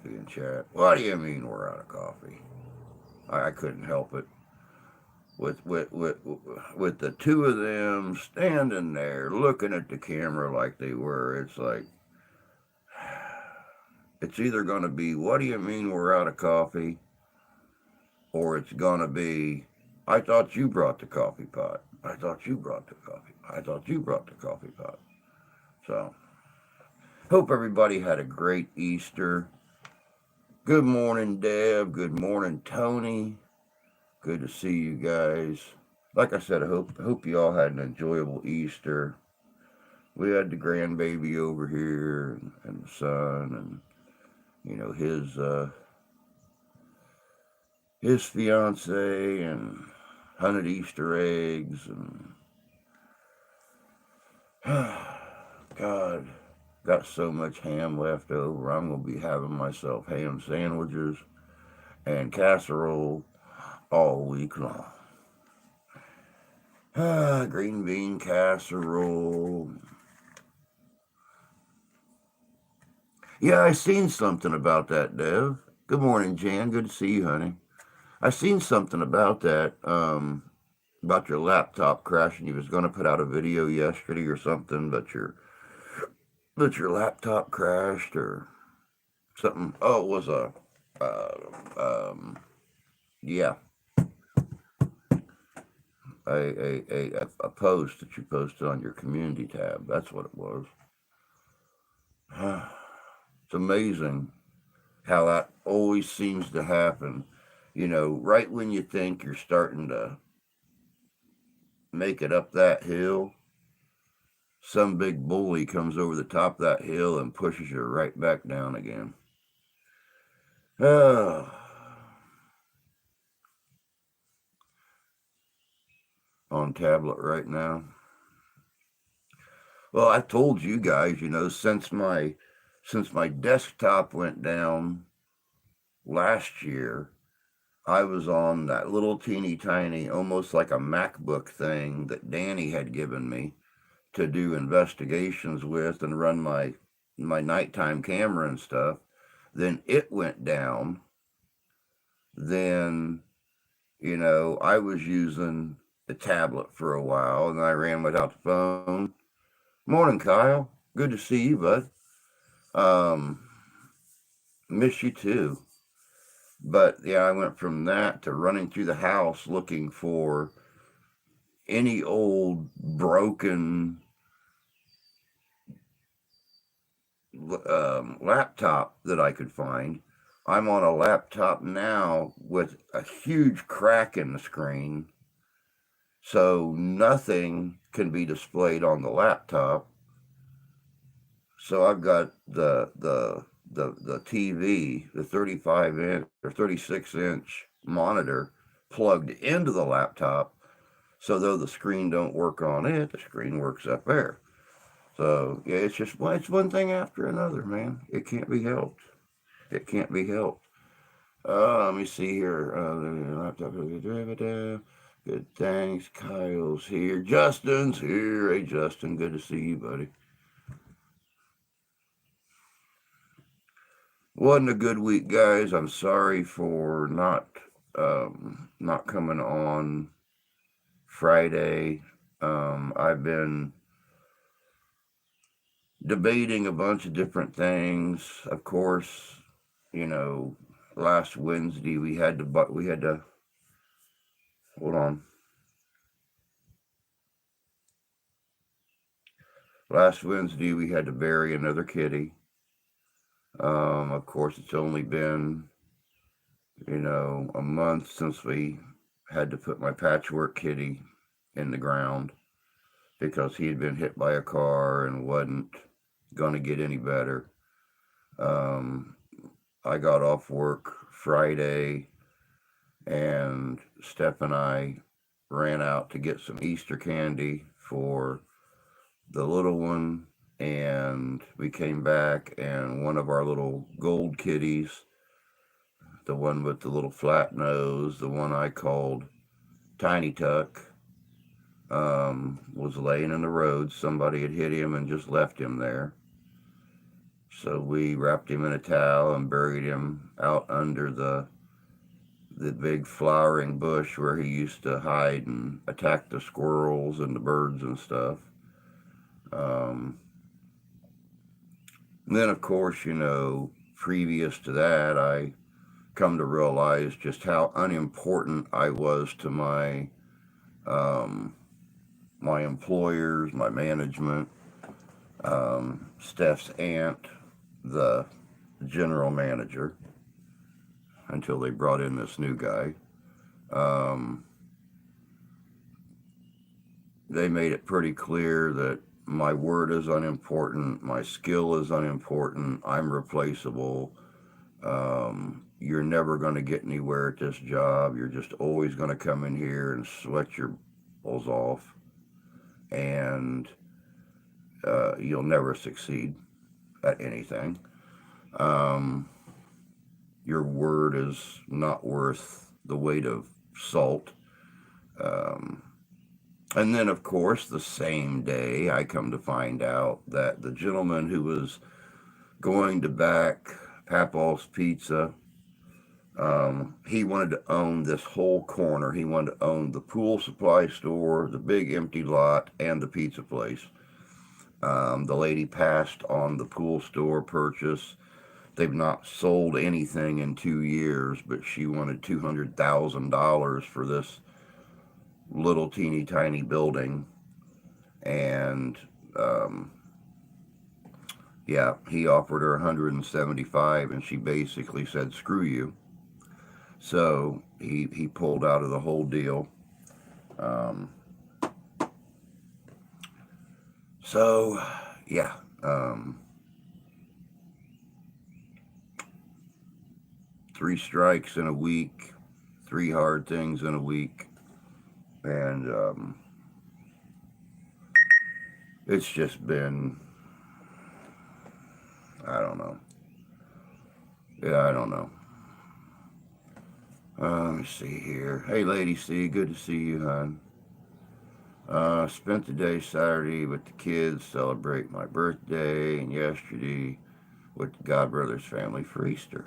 coffee in chat. What do you mean we're out of coffee? I couldn't help it. With the two of them standing there looking at the camera like they were, it's like it's either going to be, what do you mean we're out of coffee? Or it's going to be, I thought you brought the coffee pot. I thought you brought the coffee. I thought you brought the coffee pot. So, hope everybody had a great Easter. Good morning, Deb. Good morning, Tony. Good to see you guys. Like I said, I hope you all had an enjoyable Easter. We had the grandbaby over here and the son and his fiance and hunted Easter eggs and God, got so much ham left over. I'm gonna be having myself ham sandwiches and casserole all week long. Green bean casserole. Yeah, I seen something about that, Dev. Good morning, Jan. Good to see you, honey. I seen something about that. About your laptop crashing. You was going to put out a video yesterday or something, but your laptop crashed or something. Oh, it was yeah, a post that you posted on your community tab. That's what it was. It's amazing how that always seems to happen. Right when you think you're starting to make it up that hill, some big bully comes over the top of that hill and pushes you right back down again. Uh, on tablet right now. Well, I told you guys, since my desktop went down last year, I was on that little teeny tiny, almost like a MacBook thing that Danny had given me to do investigations with and run my nighttime camera and stuff. Then it went down. Then, I was using the tablet for a while and I ran without the phone. Morning, Kyle. Good to see you, bud. Um, miss you too. But yeah, I went from that to running through the house looking for any old broken laptop that I could find. I'm on a laptop now with a huge crack in the screen, so nothing can be displayed on the laptop. So I've got the TV, the 35 inch or 36-inch monitor plugged into the laptop. So though the screen don't work on it, the screen works up there. So yeah, it's one thing after another, man. It can't be helped. It can't be helped. Let me see here. Laptop. Good, thanks. Kyle's here. Justin's here. Hey, Justin. Good to see you, buddy. Wasn't a good week, guys. I'm sorry for not coming on Friday. I've been debating a bunch of different things. Of course, you know, last Wednesday we had to hold on. Last Wednesday we had to bury another kitty. Of course, it's only been a month since we had to put my patchwork kitty in the ground because he had been hit by a car and wasn't going to get any better. Um, I got off work Friday, and Steph and I ran out to get some Easter candy for the little one, and we came back, and one of our little gold kitties, the one with the little flat nose, the one I called Tiny Tuck, was laying in the road. Somebody had hit him and just left him there. So we wrapped him in a towel and buried him out under the big flowering bush where he used to hide and attack the squirrels and the birds and stuff. Um, and then, of course, previous to that, I come to realize just how unimportant I was to um, my employers, my management, Steph's aunt, the general manager, until they brought in this new guy. Um, they made it pretty clear that my word is unimportant, my skill is unimportant, I'm replaceable. You're never going to get anywhere at this job. You're just always going to come in here and sweat your balls off, and you'll never succeed at anything. Um, your word is not worth the weight of salt. Um, and then, of course, the same day, I come to find out that the gentleman who was going to back Papal's Pizza, he wanted to own this whole corner. He wanted to own the pool supply store, the big empty lot, and the pizza place. The lady passed on the pool store purchase. They've not sold anything in 2 years, but she wanted $200,000 for this little teeny tiny building. And yeah, he offered her 175, and she basically said, "Screw you." So he pulled out of the whole deal. Um, so yeah, 3 strikes in a week, 3 hard things in a week, and it's just been, I don't know. Yeah, I don't know. Let me see here. Hey, Lady C, good to see you, hon. Spent the day Saturday with the kids, celebrate my birthday, and yesterday with the Godbrothers family for Easter.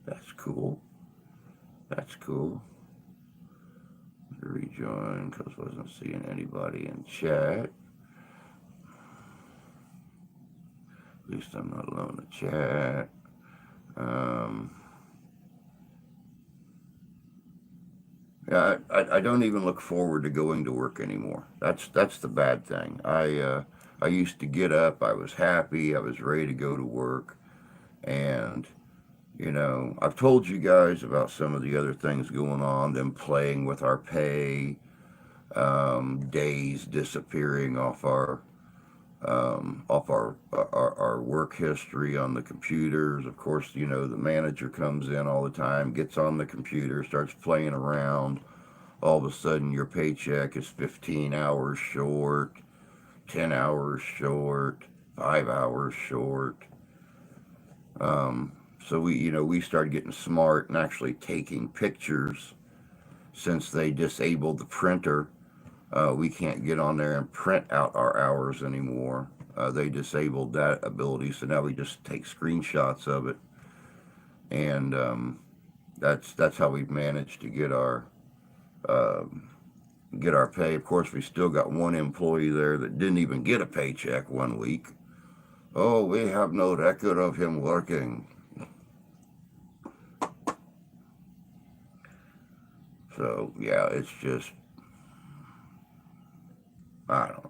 That's cool. That's cool. Rejoin because wasn't seeing anybody in chat. At least I'm not alone in the chat. Yeah, I don't even look forward to going to work anymore. That's the bad thing. I used to get up, I was happy, I was ready to go to work, and I've told you guys about some of the other things going on, them playing with our pay, days disappearing off our work history on the computers. Of course, the manager comes in all the time, gets on the computer, starts playing around. All of a sudden, your paycheck is 15 hours short, 10 hours short, 5 hours short. So we started getting smart and actually taking pictures. Since they disabled the printer, we can't get on there and print out our hours anymore. They disabled that ability, so now we just take screenshots of it, and that's how we've managed to get our pay. Of course, we still got one employee there that didn't even get a paycheck one week. Oh, we have no record of him working. So yeah, it's just, I don't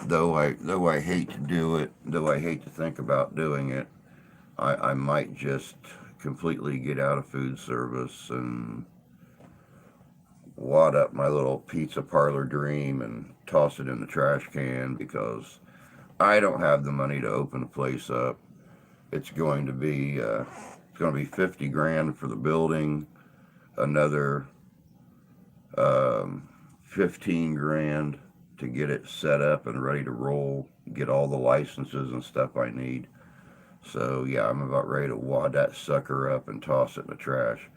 know. Though I hate to do it, though I hate to think about doing it, I might just completely get out of food service and wad up my little pizza parlor dream and toss it in the trash can, because I don't have the money to open the place up. It's going to be 50 grand for the building, another 15 grand to get it set up and ready to roll, get all the licenses and stuff I need. So yeah, I'm about ready to wad that sucker up and toss it in the trash.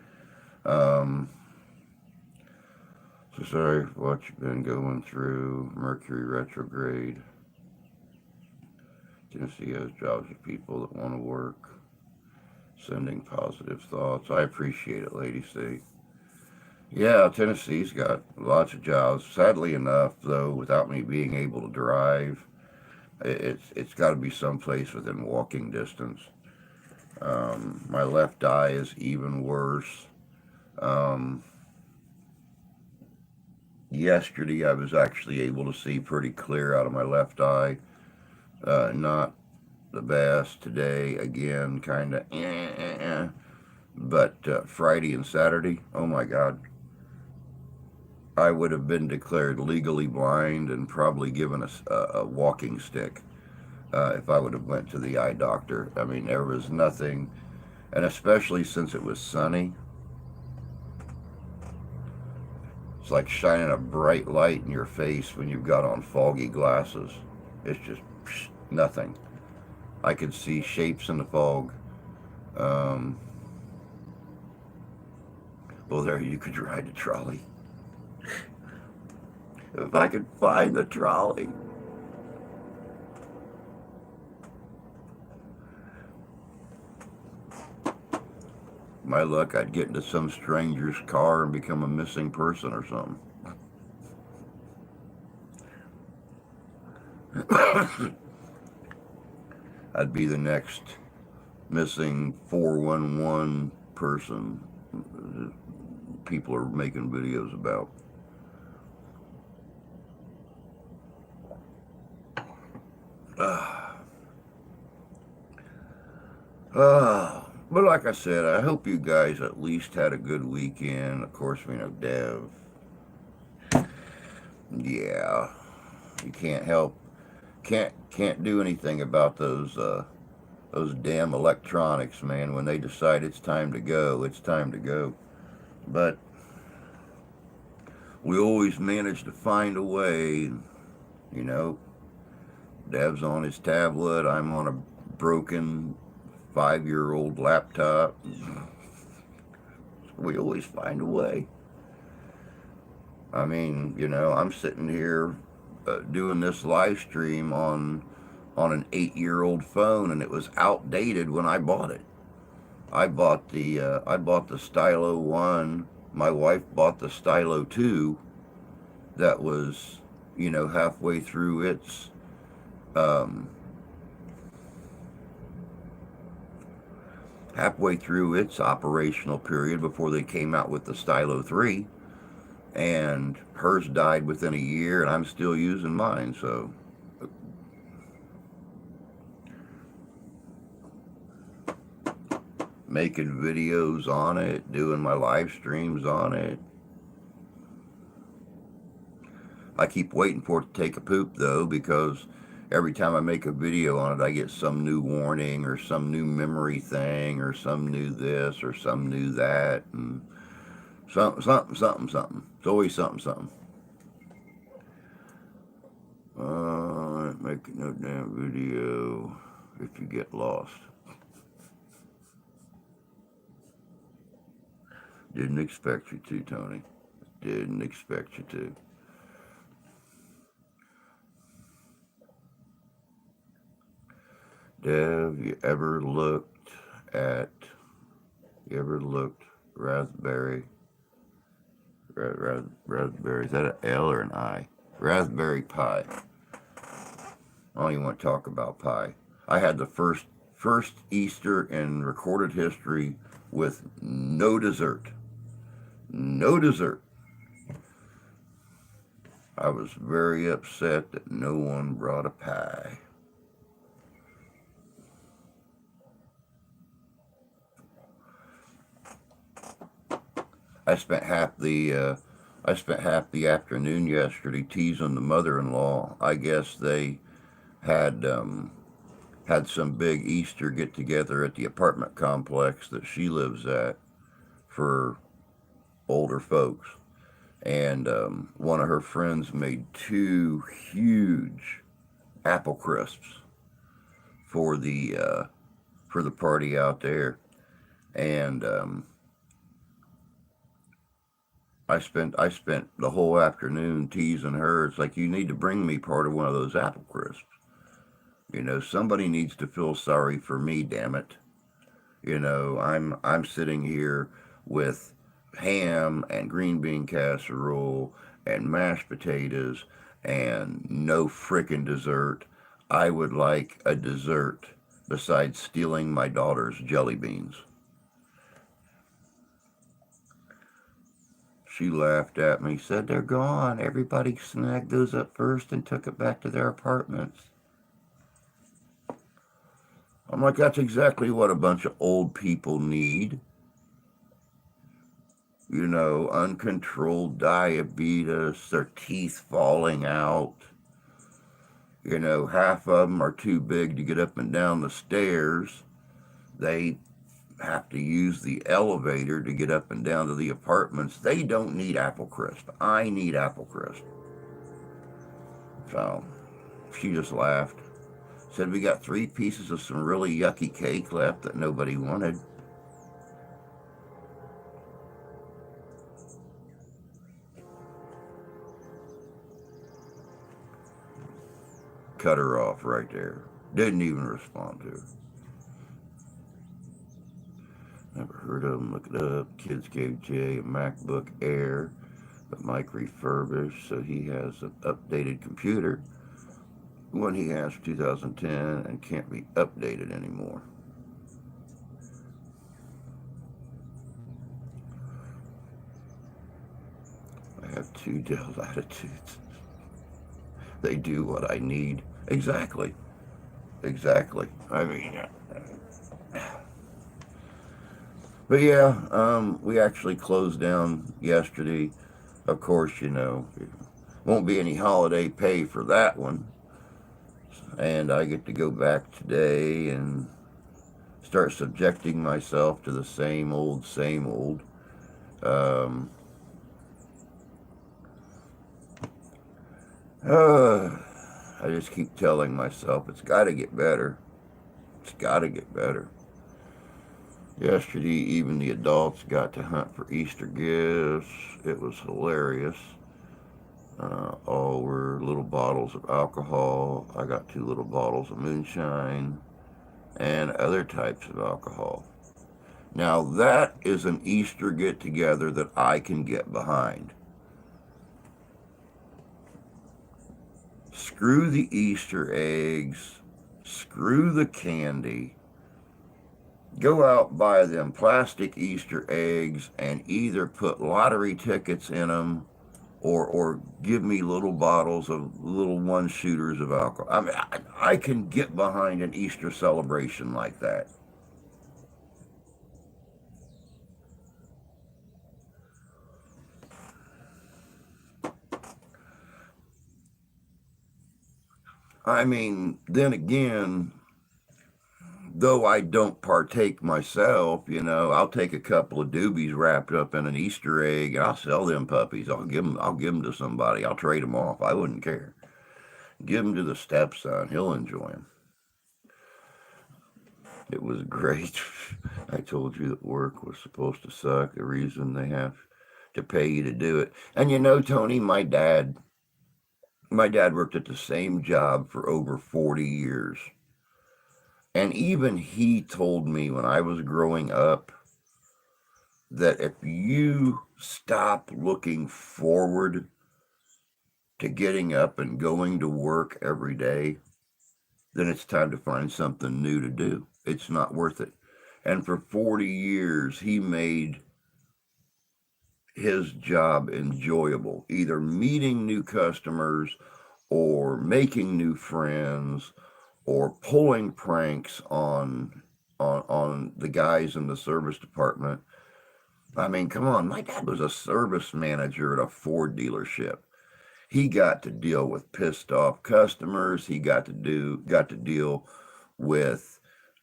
So So sorry for what you've been going through. Mercury retrograde. Tennessee has jobs of people that want to work. Sending positive thoughts. I appreciate it, Lady C. Yeah, Tennessee's got lots of jobs. Sadly enough, though, without me being able to drive, it's got to be someplace within walking distance. My left eye is even worse. Um, Yesterday, I was actually able to see pretty clear out of my left eye. Not the best. Today, again, kind of But Friday and Saturday, oh my God, I would have been declared legally blind and probably given a walking stick if I would have went to the eye doctor. I mean, there was nothing, and especially since it was sunny, it's like shining a bright light in your face when you've got on foggy glasses. It's just nothing. I could see shapes in the fog. Um, well, there you could ride a trolley. If I could find the trolley. My luck, I'd get into some stranger's car and become a missing person or something. I'd be the next missing 411 person people are making videos about. But like I said, I hope you guys at least had a good weekend. Of course, we know Dev. Yeah, you can't do anything about those damn electronics, man. When they decide it's time to go, it's time to go. But we always manage to find a way, you know. Dev's on his tablet. I'm on a broken 5-year-old laptop. We always find a way. I mean, I'm sitting here doing this live stream on an 8-year-old phone, and it was outdated when I bought it. I bought the Stylo 1. My wife bought the Stylo 2. That was, halfway through its operational period before they came out with the Stylo 3, and hers died within a year, and I'm still using mine. So making videos on it, doing my live streams on it. I keep waiting for it to take a poop, though, because every time I make a video on it, I get some new warning or some new memory thing or some new this or some new that, and something. It's always something. Make no damn video if you get lost. Didn't expect you to, Tony. Didn't expect you to. Dev, you ever looked raspberry? Raspberry, is that an L or an I? Raspberry pie. I don't even want to talk about pie. I had the first Easter in recorded history with no dessert. No dessert. I was very upset that no one brought a pie. I spent half the afternoon yesterday teasing the mother-in-law. I guess they had some big Easter get together at the apartment complex that she lives at for older folks, and one of her friends made 2 huge apple crisps for the party out there, and I spent the whole afternoon teasing her. It's like, you need to bring me part of one of those apple crisps. Somebody needs to feel sorry for me, damn it. I'm sitting here with ham and green bean casserole and mashed potatoes and no frickin' dessert. I would like a dessert besides stealing my daughter's jelly beans. She laughed at me, said, "They're gone. Everybody snagged those up first and took it back to their apartments." I'm like, that's exactly what a bunch of old people need. Uncontrolled diabetes, their teeth falling out. Half of them are too big to get up and down the stairs. They have to use the elevator to get up and down to the apartments. They don't need apple crisp. I need apple crisp. So she just laughed. Said, "We got 3 pieces of some really yucky cake left that nobody wanted." Cut her off right there. Didn't even respond to her. Never heard of them. Look it up. Kids gave Jay a MacBook Air, but Mike refurbished, so he has an updated computer. One he has 2010 and can't be updated anymore. I have 2 Dell Latitudes. They do what I need. Exactly. Exactly. I mean, but yeah, we actually closed down yesterday. Of course, won't be any holiday pay for that one. And I get to go back today and start subjecting myself to the same old, same old. Um, I just keep telling myself it's got to get better. It's got to get better. Yesterday, even the adults got to hunt for Easter gifts. It was hilarious. All were little bottles of alcohol. I got 2 little bottles of moonshine and other types of alcohol. Now, that is an Easter get together that I can get behind. Screw the Easter eggs, screw the candy. Go out, buy them plastic Easter eggs, and either put lottery tickets in them or give me little bottles of little 1-shooters of alcohol. I mean, I can get behind an Easter celebration like that. I mean, then again, though I don't partake myself, I'll take a couple of doobies wrapped up in an Easter egg, and I'll sell them puppies. I'll give them to somebody. I'll trade them off. I wouldn't care. Give them to the stepson. He'll enjoy them. It was great. I told you that work was supposed to suck. The reason they have to pay you to do it. And Tony, my dad worked at the same job for over 40 years. And even he told me when I was growing up that if you stop looking forward to getting up and going to work every day, then it's time to find something new to do. It's not worth it. And for 40 years, he made his job enjoyable, either meeting new customers or making new friends or pulling pranks on the guys in the service department. I mean, come on, my dad was a service manager at a Ford dealership. He got to deal with pissed off customers. He got to deal with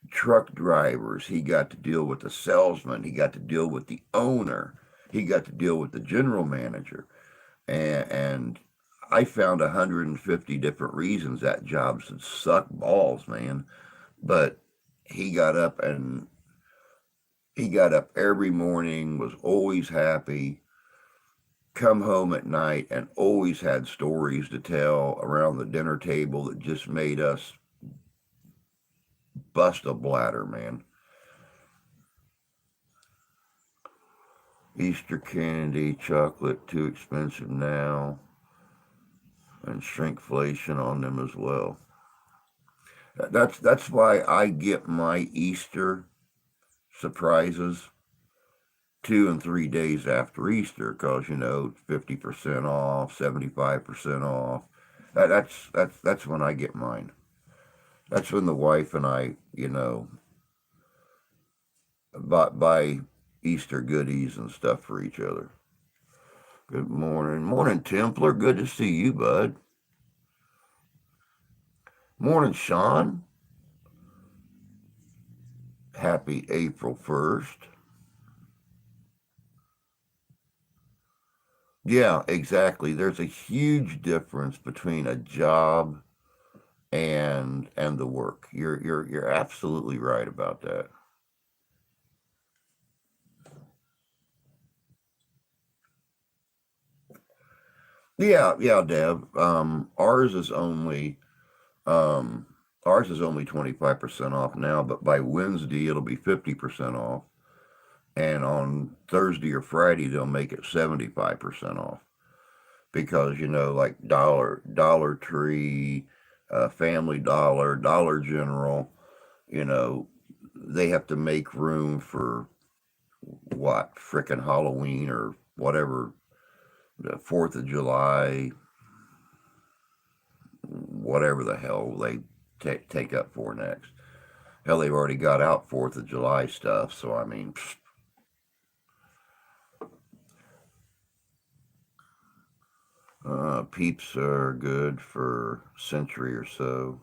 truck drivers. He got to deal with the salesman. He got to deal with the owner. He got to deal with the general manager. And I found 150 different reasons that job should suck balls, man. But he got up and he got up every morning, was always happy. come home at night and always had stories to tell around the dinner table that just made us bust a bladder, man. Easter candy, chocolate, too expensive now, and shrinkflation on them as well. That's why I get my Easter surprises 2 and 3 days after Easter, because 50% off, 75% off. That's when I get mine. That's when the wife and I, buy Easter goodies and stuff for each other. Good morning, morning, Templar. Good to see you, bud. Morning, Sean. Happy April 1st. Yeah, exactly. There's a huge difference between a job and the work. You're absolutely right about that. Yeah, yeah, Deb. Um ours is only 25% off now, but by Wednesday it'll be 50% off. And on Thursday or Friday they'll make it 75% off. Because like Dollar Tree, Family Dollar, Dollar General, you know, they have to make room for what frickin' Halloween or whatever, the Fourth of July, whatever the hell they take up for next. Hell, they've already got out Fourth of July stuff, so I mean, peeps are good for a century or so.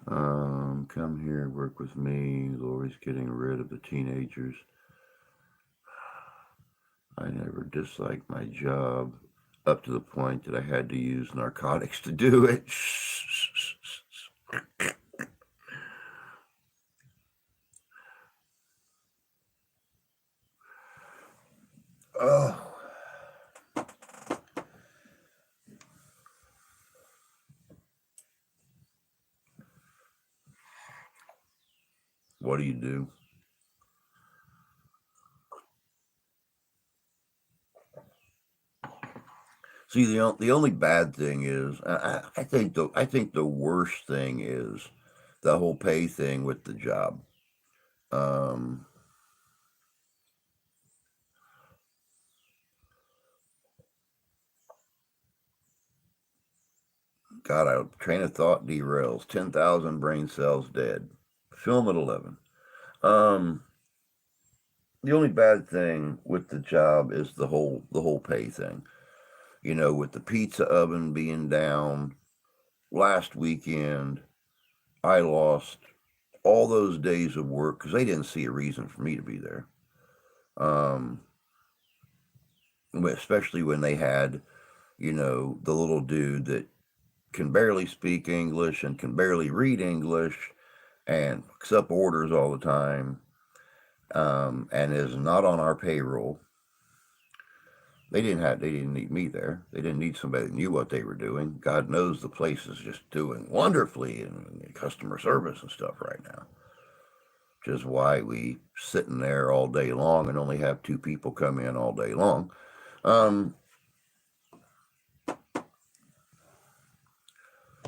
Come here, work with me. Lori's getting rid of the teenagers. I never disliked my job up to the point that I had to use narcotics to do it. Oh, what do you do? See, the only bad thing is, I think the worst thing is the whole pay thing with the job. Um, God, I train of thought derails. 10,000 brain cells dead. Film at 11. Um, the only bad thing with the job is the whole pay thing. With the pizza oven being down last weekend, I lost all those days of work because they didn't see a reason for me to be there. Um, especially when they had, the little dude that can barely speak English and can barely read English and picks up orders all the time, and is not on our payroll. They didn't need me there. They didn't need somebody that knew what they were doing. God knows the place is just doing wonderfully in customer service and stuff right now. Which is why we sitting there all day long and only have two people come in all day long. Um,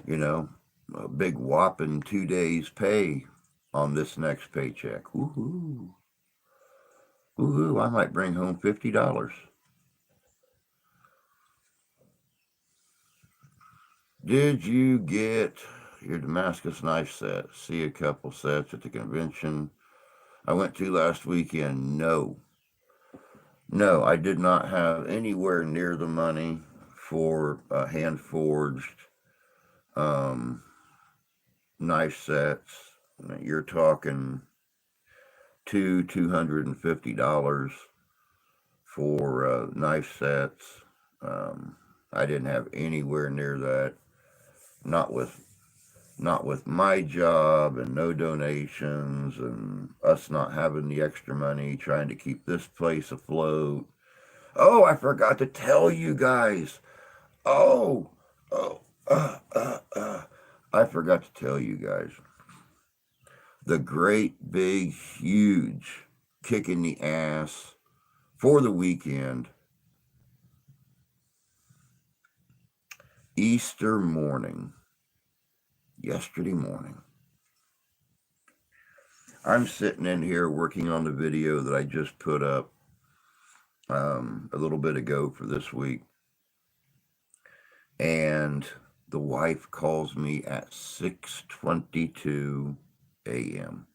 you know, a big whopping 2 days pay on this next paycheck. Woohoo! Woohoo! I might bring home $50. Did you get your Damascus knife set? See a couple sets at the convention I went to last weekend. No, no, I did not have anywhere near the money for hand forged um, knife sets. You're talking $250 for knife sets. I didn't have anywhere near that. Not with Not with my job and no donations and us not having the extra money trying to keep this place afloat. Oh, I forgot to tell you guys. Oh, oh, I forgot to tell you guys. The great, big, huge kick in the ass for the weekend, Easter morning, yesterday morning. I'm sitting in here working on the video that I just put up a little bit ago for this week. And the wife calls me at 6:22 a.m.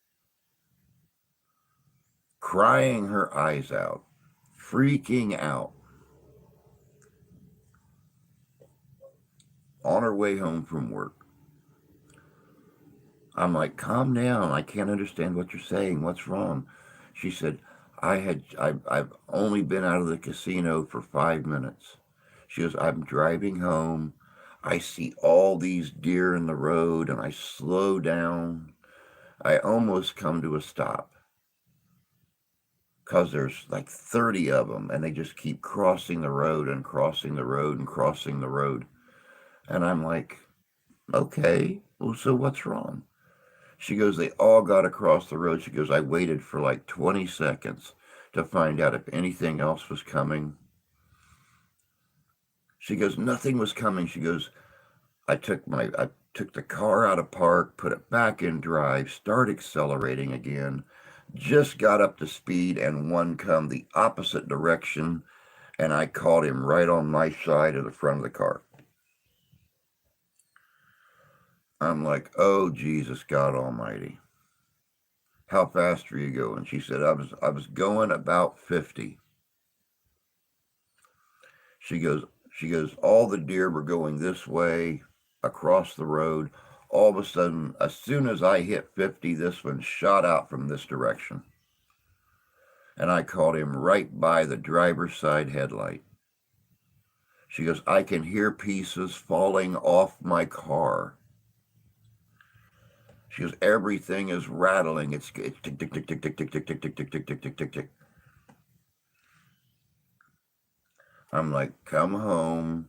crying her eyes out, freaking out on her way home from work. I'm like, calm down. I can't understand what you're saying. What's wrong? She said, I've only been out of the casino for 5 minutes. She goes, I'm driving home. I see all these deer in the road and I slow down. I almost come to a stop because there's like 30 of them and they just keep crossing the road and crossing the road and crossing the road. And I'm like, okay, well, so what's wrong? She goes, they all got across the road. She goes, I waited for like 20 seconds to find out if anything else was coming. She goes, nothing was coming. She goes, I took the car out of park, put it back in drive, start accelerating again, just got up to speed and one come the opposite direction and I caught him right on my side of the front of the car. I'm like, oh Jesus God Almighty. How fast are you going? She said, I was going about 50. She goes, all the deer were going this way across the road. All of a sudden, as soon as I hit 50, this one shot out from this direction. And I caught him right by the driver's side headlight. She goes, I can hear pieces falling off my car. She goes, everything is rattling. It's tick, tick, tick, tick, tick, tick, tick, tick, tick, tick, tick, tick, tick, tick, tick, tick. I'm like, come home,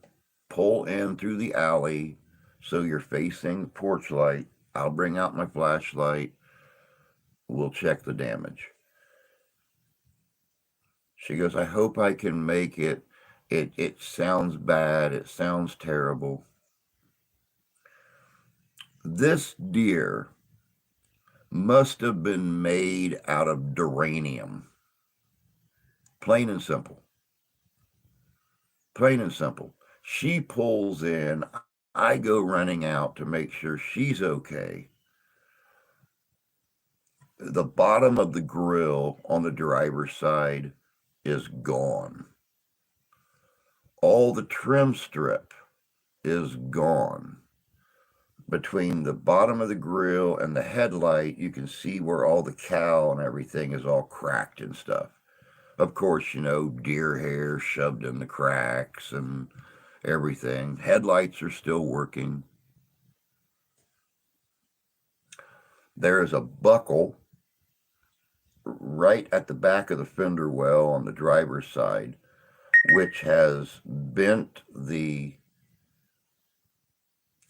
pull in through the alley so you're facing porch light. I'll bring out my flashlight. We'll check the damage. She goes, I hope I can make it. It sounds bad. It sounds terrible. This deer must have been made out of duranium. Plain and simple. Plain and simple. She pulls in. I go running out to make sure she's okay. The bottom of the grill on the driver's side is gone. All the trim strip is gone. Between the bottom of the grill and the headlight, you can see where all the cowl and everything is all cracked and stuff. Of course, deer hair shoved in the cracks and everything. Headlights are still working. There is a buckle right at the back of the fender well on the driver's side, which has bent the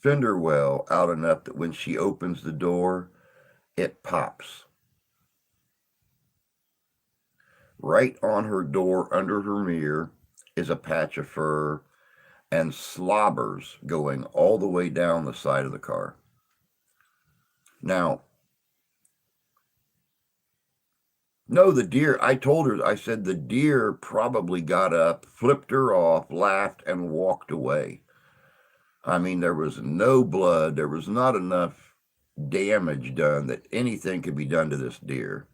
fender well out enough that when she opens the door, it pops. Right on her door under her mirror is a patch of fur and slobbers going all the way down the side of the car. Now, no, the deer, I told her, I said the deer probably got up, flipped her off, laughed, and walked away. I mean, there was no blood. There was not enough damage done that anything could be done to this deer.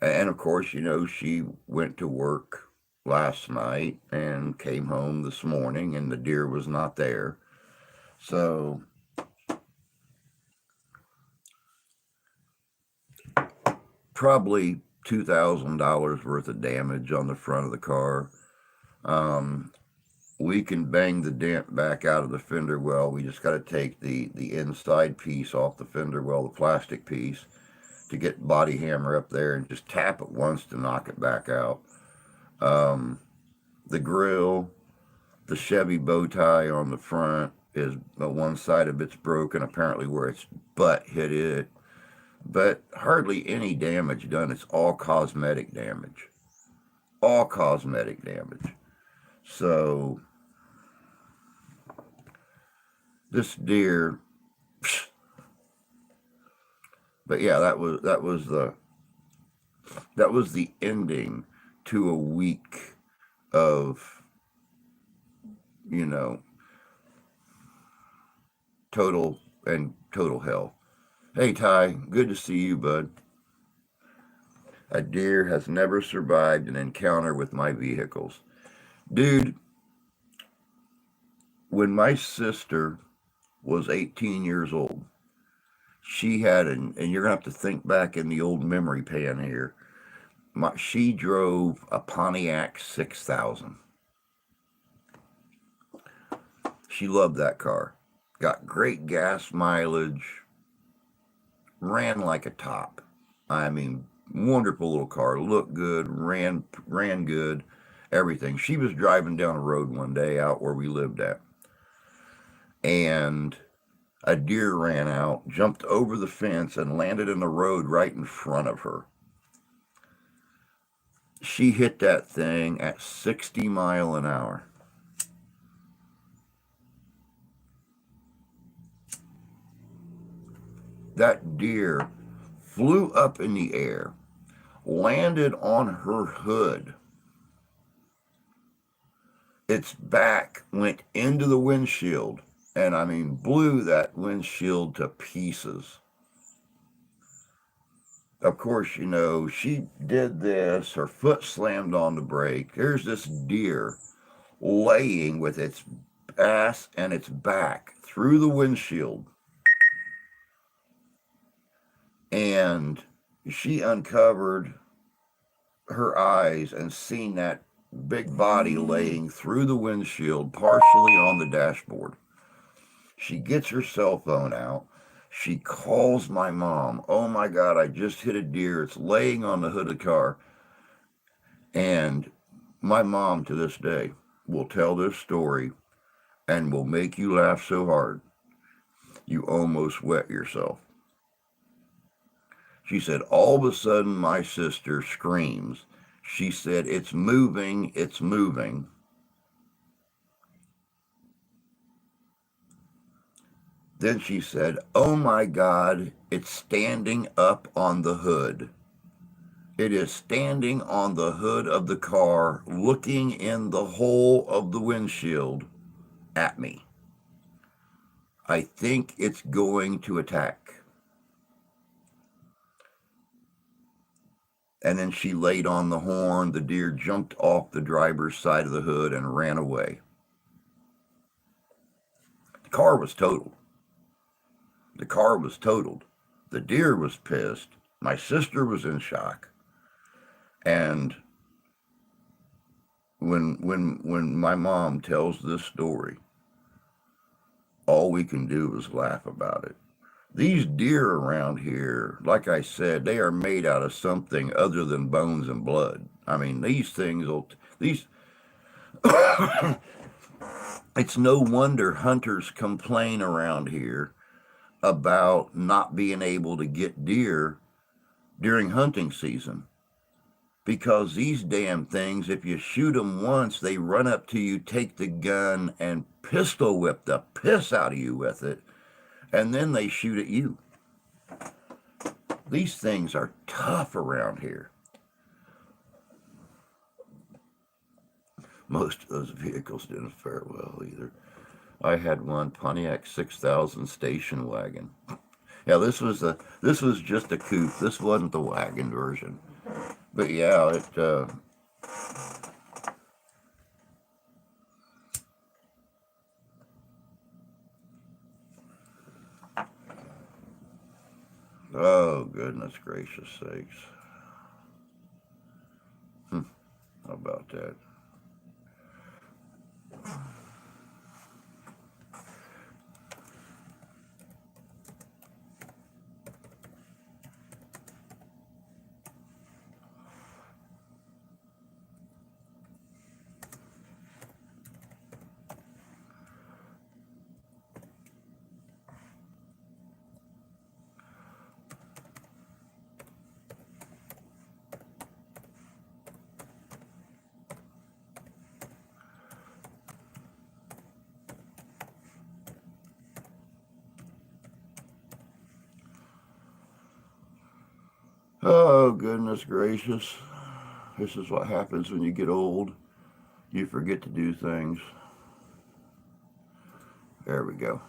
And of course, she went to work last night and came home this morning and the deer was not there. So probably $2,000 worth of damage on the front of the car. we can bang the dent back out of the fender well. We just got to take the inside piece off the fender well, the plastic piece, to get body hammer up there and just tap it once to knock it back out. The grill, the Chevy bow tie on the front is one side of it's broken, apparently where its butt hit it, but hardly any damage done. It's all cosmetic damage. All cosmetic damage. So this deer, but yeah, that was the ending to a week of, you know, total hell. Hey Ty, good to see you, bud. A deer has never survived an encounter with my vehicles. Dude, when my sister was 18 years old, she had, and you're going to have to think back in the old memory pan here, she drove a Pontiac 6000. She loved that car. Got great gas mileage, ran like a top. I mean, wonderful little car, looked good, ran good, everything. She was driving down the road one day out where we lived at, and a deer ran out, jumped over the fence, and landed in the road right in front of her. She hit that thing at 60 miles an hour. That deer flew up in the air, landed on her hood. Its back went into the windshield, and I mean, blew that windshield to pieces. Of course, you know, she did this, her foot slammed on the brake. There's this deer laying with its ass and its back through the windshield. And she uncovered her eyes and seen that big body laying through the windshield, partially on the dashboard. She gets her cell phone out. She calls my mom. Oh my God, I just hit a deer. It's laying on the hood of the car. And my mom to this day will tell this story and will make you laugh so hard you almost wet yourself. She said, all of a sudden my sister screams. She said, it's moving, it's moving. Then she said, oh my God, it's standing up on the hood. It is standing on the hood of the car, looking in the hole of the windshield at me. I think it's going to attack. And then she laid on the horn. The deer jumped off the driver's side of the hood and ran away. The car was totaled. The car was totaled. The deer was pissed. My sister was in shock. And when my mom tells this story, all we can do is laugh about it. These deer around here, like I said, they are made out of something other than bones and blood. I mean, these things will, these, it's no wonder hunters complain around here about not being able to get deer during hunting season. Because these damn things, if you shoot them once, they run up to you, take the gun, and pistol whip the piss out of you with it. And then they shoot at you. These things are tough around here. Most of those vehicles didn't fare well either. I had one Pontiac 6000 station wagon. Yeah, this was just a coupe. This wasn't the wagon version. But yeah, oh, goodness gracious sakes. How about that? Oh, goodness gracious. This is what happens when you get old. You forget to do things. There we go.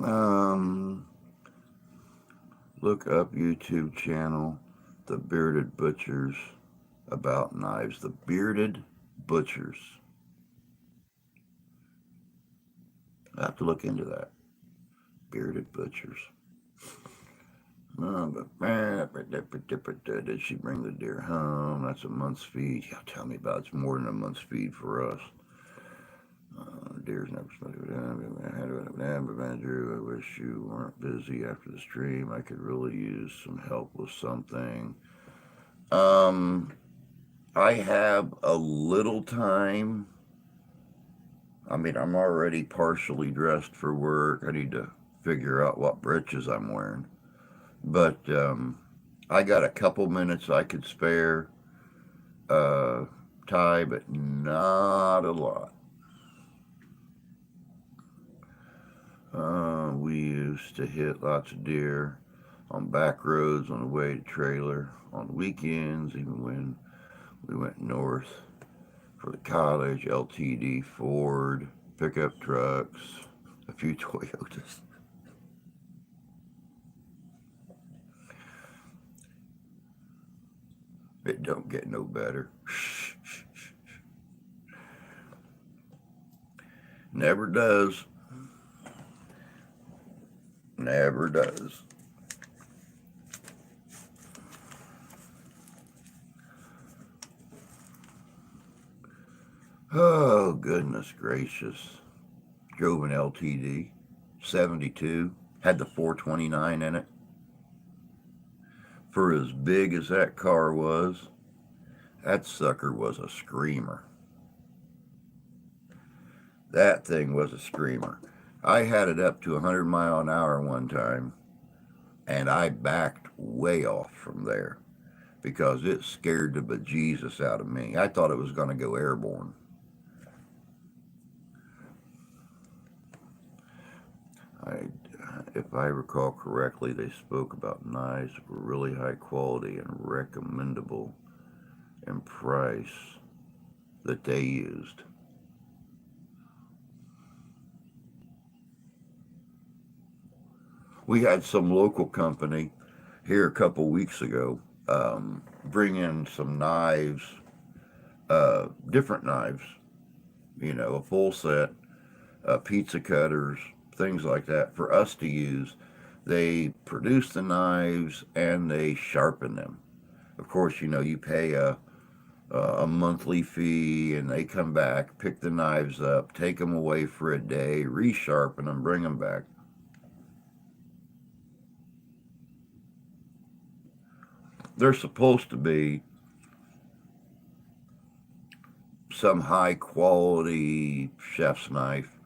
Um, Look up YouTube channel, The Bearded Butchers, about knives. The Bearded Butchers. I have to look into that. Bearded Butchers. Did she bring the deer home? That's a month's feed. Yeah, tell me about it. It's more than a month's feed for us. Deer's never spoken to Andrew. I wish you weren't busy after the stream. I could really use some help with something. I have a little time. I mean, I'm already partially dressed for work. I need to figure out what breeches I'm wearing. But I got a couple minutes I could spare, uh, Ty, but not a lot. We used to hit lots of deer on back roads on the way to trailer, on weekends, even when we went north for the college, LTD, Ford, pickup trucks, a few Toyotas. It don't get no better. Never does. Never does. Oh, goodness gracious. Drove an LTD, 72, had the 429 in it. For as big as that car was, that sucker was a screamer. That thing was a screamer. I had it up to 100 mile an hour one time, and I backed way off from there because it scared the bejesus out of me. I thought it was going to go airborne. I, if I recall correctly, they spoke about knives that were really high quality and recommendable in price that they used. We had some local company here a couple weeks ago bring in some knives, different knives, a full set, pizza cutters, things like that for us to use. They produce the knives and they sharpen them. Of course, you pay a monthly fee, and they come back, pick the knives up, take them away for a day, resharpen them, bring them back. They're supposed to be some high quality chef's knife,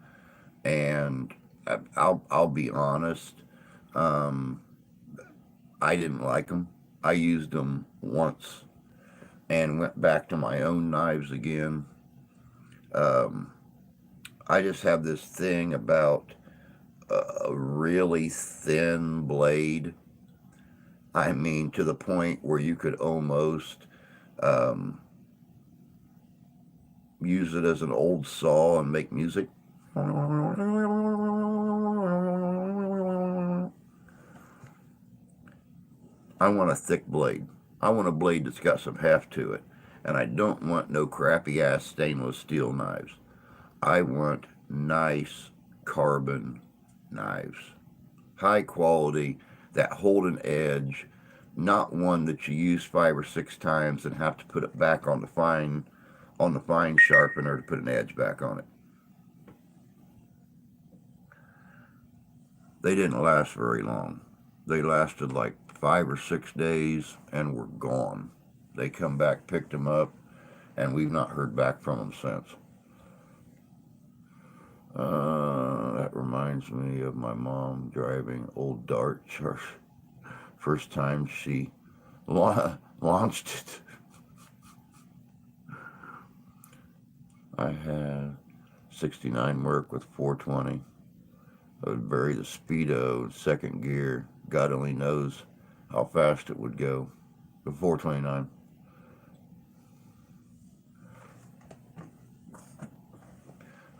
and I'll be honest, um, I didn't like them. I used them once and went back to my own knives again. Um, I just have this thing about a really thin blade. I mean, to the point where you could almost um, use it as an old saw and make music. I want a thick blade. I want a blade that's got some heft to it. And I don't want no crappy ass stainless steel knives. I want nice carbon knives. High quality, that hold an edge, not one that you use 5 or 6 times and have to put it back on the fine sharpener to put an edge back on it. They didn't last very long. They lasted like 5 or 6 days and were gone. They come back, picked them up, and we've not heard back from them since. That reminds me of my mom driving old Dart. First time she launched it. I had 69 work with 420. I would bury the Speedo in second gear. God only knows how fast it would go. The 429.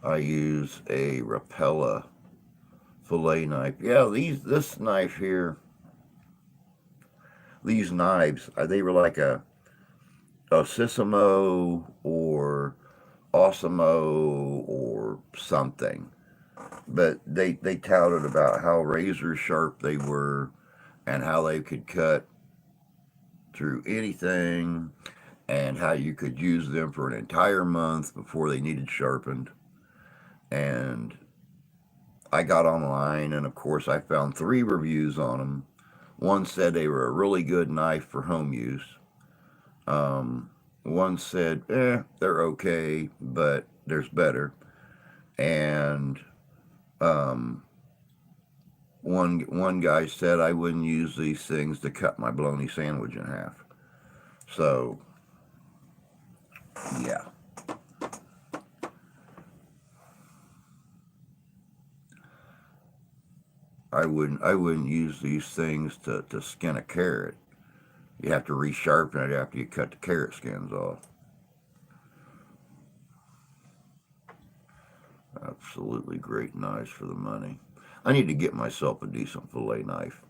I use a Rapella fillet knife. Yeah, this knife here, these knives, they were like a Sisimo or Osimo or something. But they touted about how razor sharp they were and how they could cut through anything and how you could use them for an entire month before they needed sharpened. And I got online, and of course, I found 3 reviews on them. One said they were a really good knife for home use. One said, they're okay, but there's better. And um, one guy said I wouldn't use these things to cut my bologna sandwich in half. So, yeah. I wouldn't use these things to skin a carrot. You have to resharpen it after you cut the carrot skins off. Absolutely great knives for the money. I need to get myself a decent fillet knife.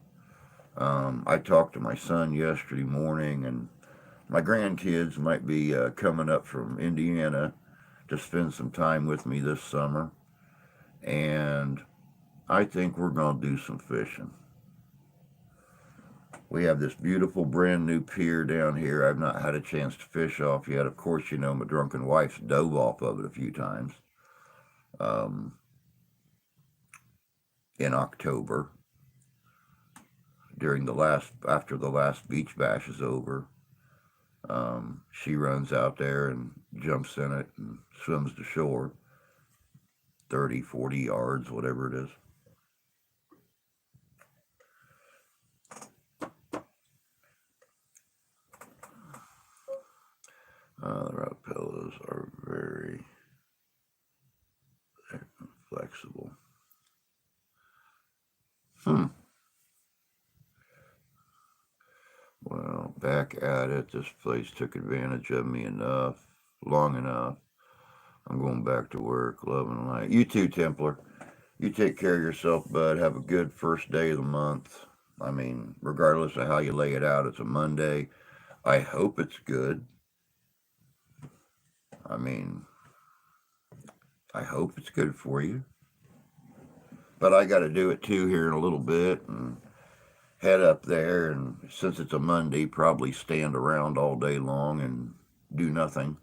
I talked to my son yesterday morning, and my grandkids might be coming up from Indiana to spend some time with me this summer, and I think we're going to do some fishing. We have this beautiful brand new pier down here I've not had a chance to fish off yet. Of course, you know, my drunken wife's dove off of it a few times um, in October after the last beach bash is over. She runs out there and jumps in it and swims to shore 30, 40 yards, whatever it is. The rock pillows are very flexible. Well, back at it. This place took advantage of me long enough. I'm going back to work, love and light. You too, Templar. You take care of yourself, bud. Have a good first day of the month. I mean, regardless of how you lay it out, it's a Monday. I hope it's good. I mean, I hope it's good for you. But I got to do it too here in a little bit and head up there. And since it's a Monday, probably stand around all day long and do nothing.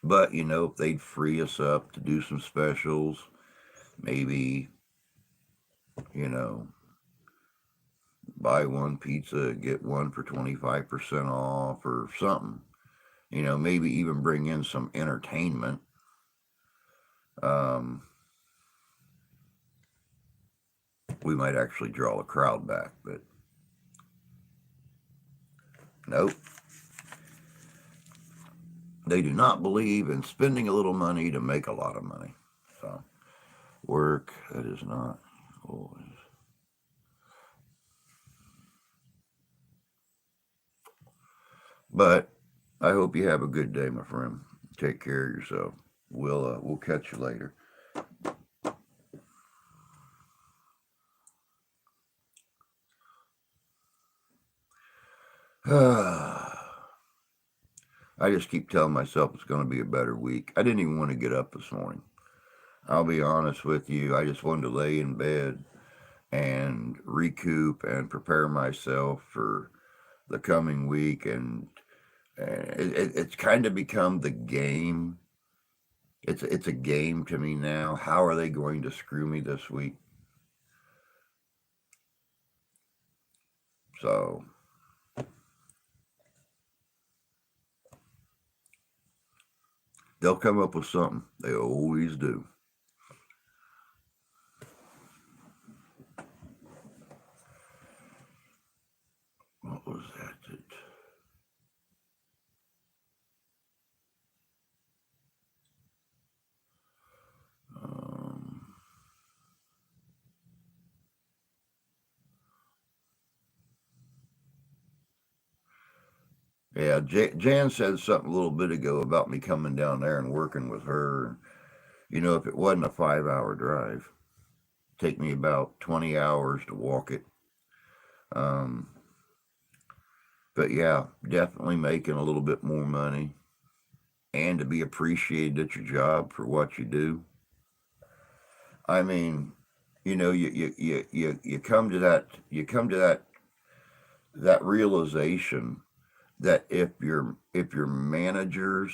But, you know, if they'd free us up to do some specials, maybe, you know, buy one pizza, get one for 25% off or something. You know, maybe even bring in some entertainment. Um, we might actually draw a crowd back, but nope. They do not believe in spending a little money to make a lot of money. So, work, that is not always. But I hope you have a good day, my friend. Take care of yourself. We'll catch you later. I just keep telling myself it's going to be a better week. I didn't even want to get up this morning. I'll be honest with you. I just wanted to lay in bed and recoup and prepare myself for the coming week. And it's kind of become the game. It's a game to me now. How are they going to screw me this week? So they'll come up with something. They always do. What was that? Yeah, Jan said something a little bit ago about me coming down there and working with her. You know, if it wasn't a 5 hour drive, take me about 20 hours to walk it. Um, but yeah, definitely making a little bit more money and to be appreciated at your job for what you do. I mean, you know, you come to that realization that if your managers,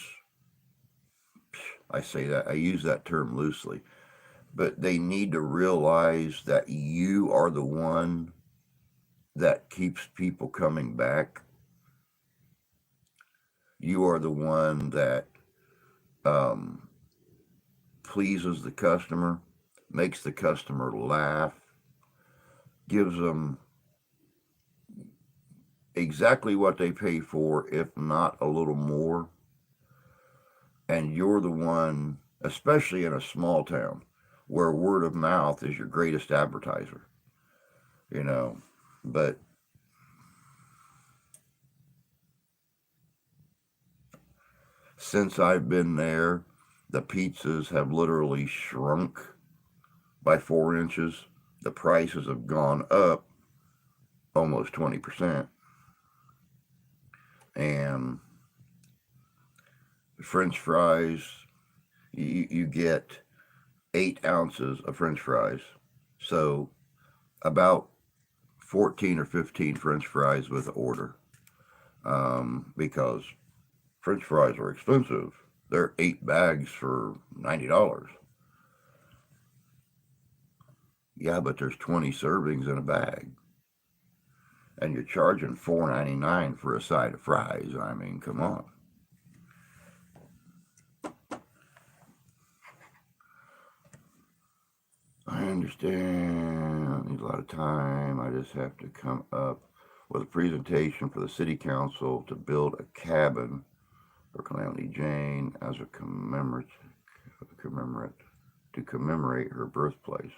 I say that, I use that term loosely, but they need to realize that you are the one that keeps people coming back. You are the one that um, pleases the customer, makes the customer laugh, gives them exactly what they pay for, if not a little more. And you're the one, especially in a small town, where word of mouth is your greatest advertiser, you know. But since I've been there, the pizzas have literally shrunk by 4 inches. The prices have gone up almost 20%. And French fries, you get 8 ounces of French fries. So about 14 or 15 French fries with the order. Because French fries are expensive. They're 8 bags for $90. Yeah, but there's 20 servings in a bag. And you're charging $4.99 for a side of fries. I mean, come on. I understand. I need a lot of time. I just have to come up with a presentation for the city council to build a cabin for Calamity Jane as a to commemorate her birthplace.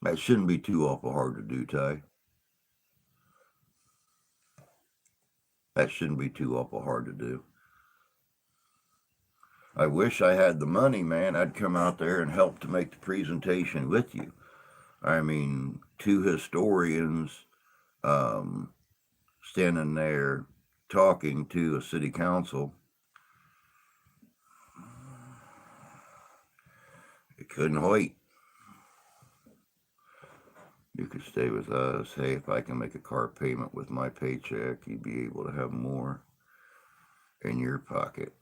That shouldn't be too awful hard to do, Ty. That shouldn't be too awful hard to do. I wish I had the money, man. I'd come out there and help to make the presentation with you. I mean, two historians um, standing there talking to a city council. It couldn't wait. You could stay with us. Hey, if I can make a car payment with my paycheck, you'd be able to have more in your pocket.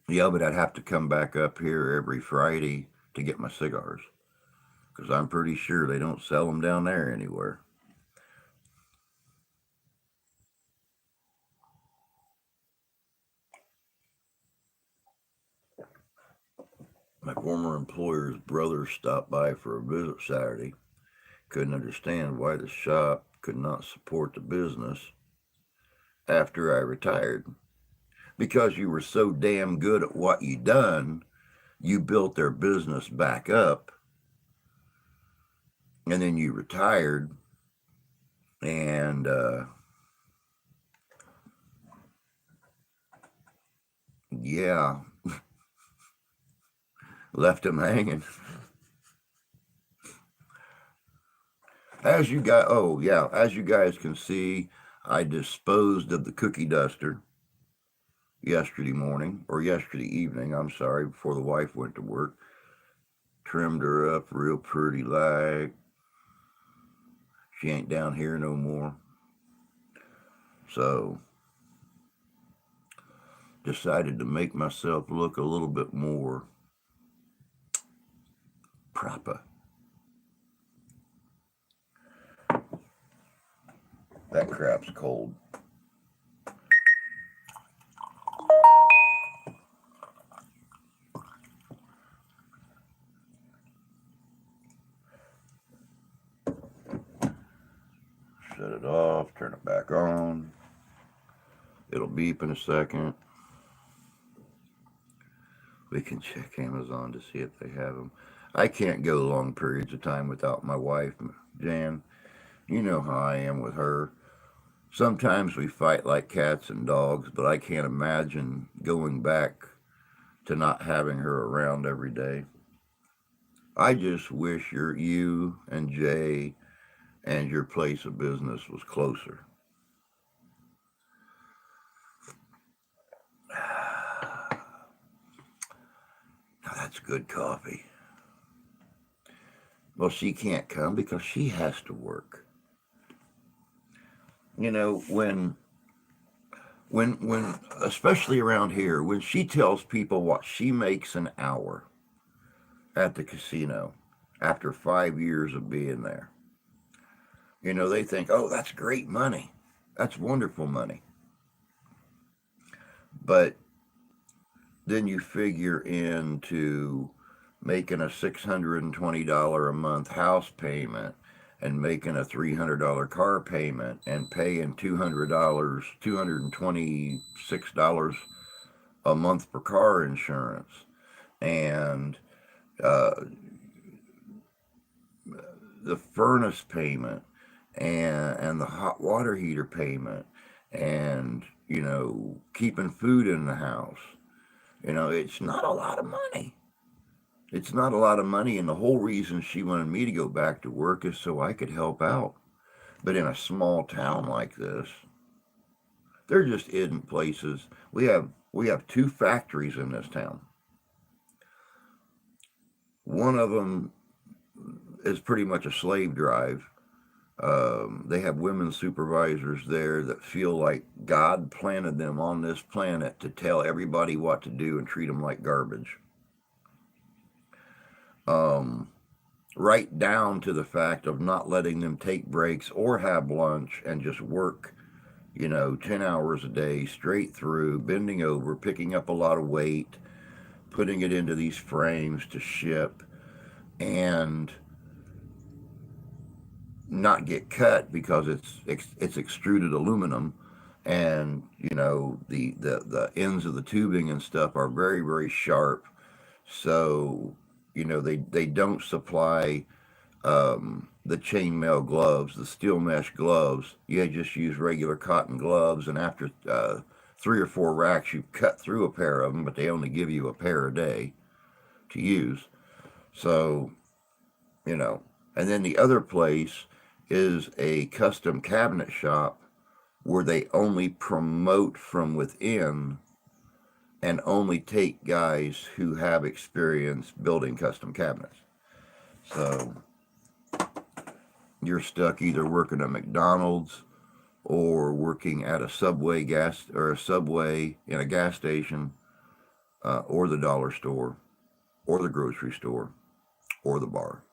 Yeah, but I'd have to come back up here every Friday to get my cigars because I'm pretty sure they don't sell them down there anywhere. My former employer's brother stopped by for a visit Saturday. Couldn't understand why the shop could not support the business after I retired. Because you were so damn good at what you done, you built their business back up, and then you retired, and yeah, left them hanging. As you guys can see, I disposed of the cookie duster yesterday morning, or yesterday evening, I'm sorry, before the wife went to work. Trimmed her up real pretty like. She ain't down here no more. So, decided to make myself look a little bit more proper. That crap's cold. Shut it off, back on. It'll beep in a second. We can check Amazon to see if they have them. I can't go long periods of time without my wife, Jan. You know how I am with her. Sometimes we fight like cats and dogs, but I can't imagine going back to not having her around every day. I just wish you and Jay and your place of business was closer. Now that's good coffee. Well, she can't come because she has to work. You know, when especially around here, when she tells people what she makes an hour at the casino after 5 years of being there, they think, oh, that's great money. That's wonderful money. But then you figure into making a $620 a month house payment and making a $300 car payment and paying $226 a month for car insurance and uh, the furnace payment and the hot water heater payment and keeping food in the house. It's not a lot of money. It's not a lot of money, and the whole reason she wanted me to go back to work is so I could help out. But in a small town like this, there just isn't places. We have 2 factories in this town. One of them is pretty much a slave drive. They have women supervisors there that feel like God planted them on this planet to tell everybody what to do and treat them like garbage. Right down to the fact of not letting them take breaks or have lunch and just work, 10 hours a day straight through, bending over, picking up a lot of weight, putting it into these frames to ship, and not get cut because it's extruded aluminum, and the ends of the tubing and stuff are very, very sharp. So they don't supply the chainmail gloves, the steel mesh gloves. You just use regular cotton gloves, and after 3 or 4 racks, you cut through a pair of them, but they only give you a pair a day to use. So, and then the other place is a custom cabinet shop where they only promote from within and only take guys who have experience building custom cabinets. So you're stuck either working at McDonald's or working at a Subway in a gas station, or the dollar store, or the grocery store, or the bar.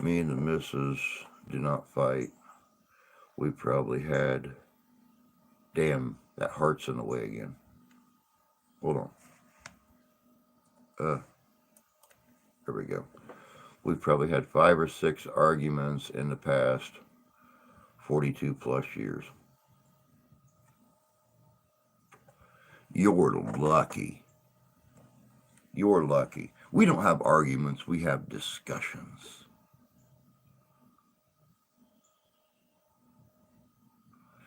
Me and the missus do not fight. We probably had... Damn, that heart's in the way again. Hold on. There we go. We've probably had 5 or 6 arguments in the past 42 plus years. You're lucky. You're lucky. We don't have arguments, we have discussions.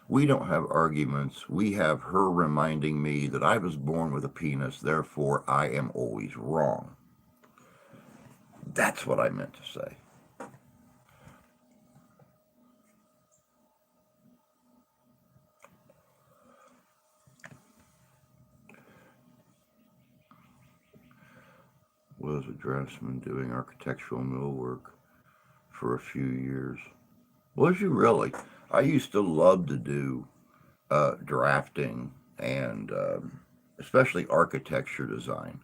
We don't have arguments. We have her reminding me that I was born with a penis, therefore I am always wrong. That's what I meant to say. Was a draftsman doing architectural millwork for a few years. Was you really? I used to love to do drafting and especially architecture design.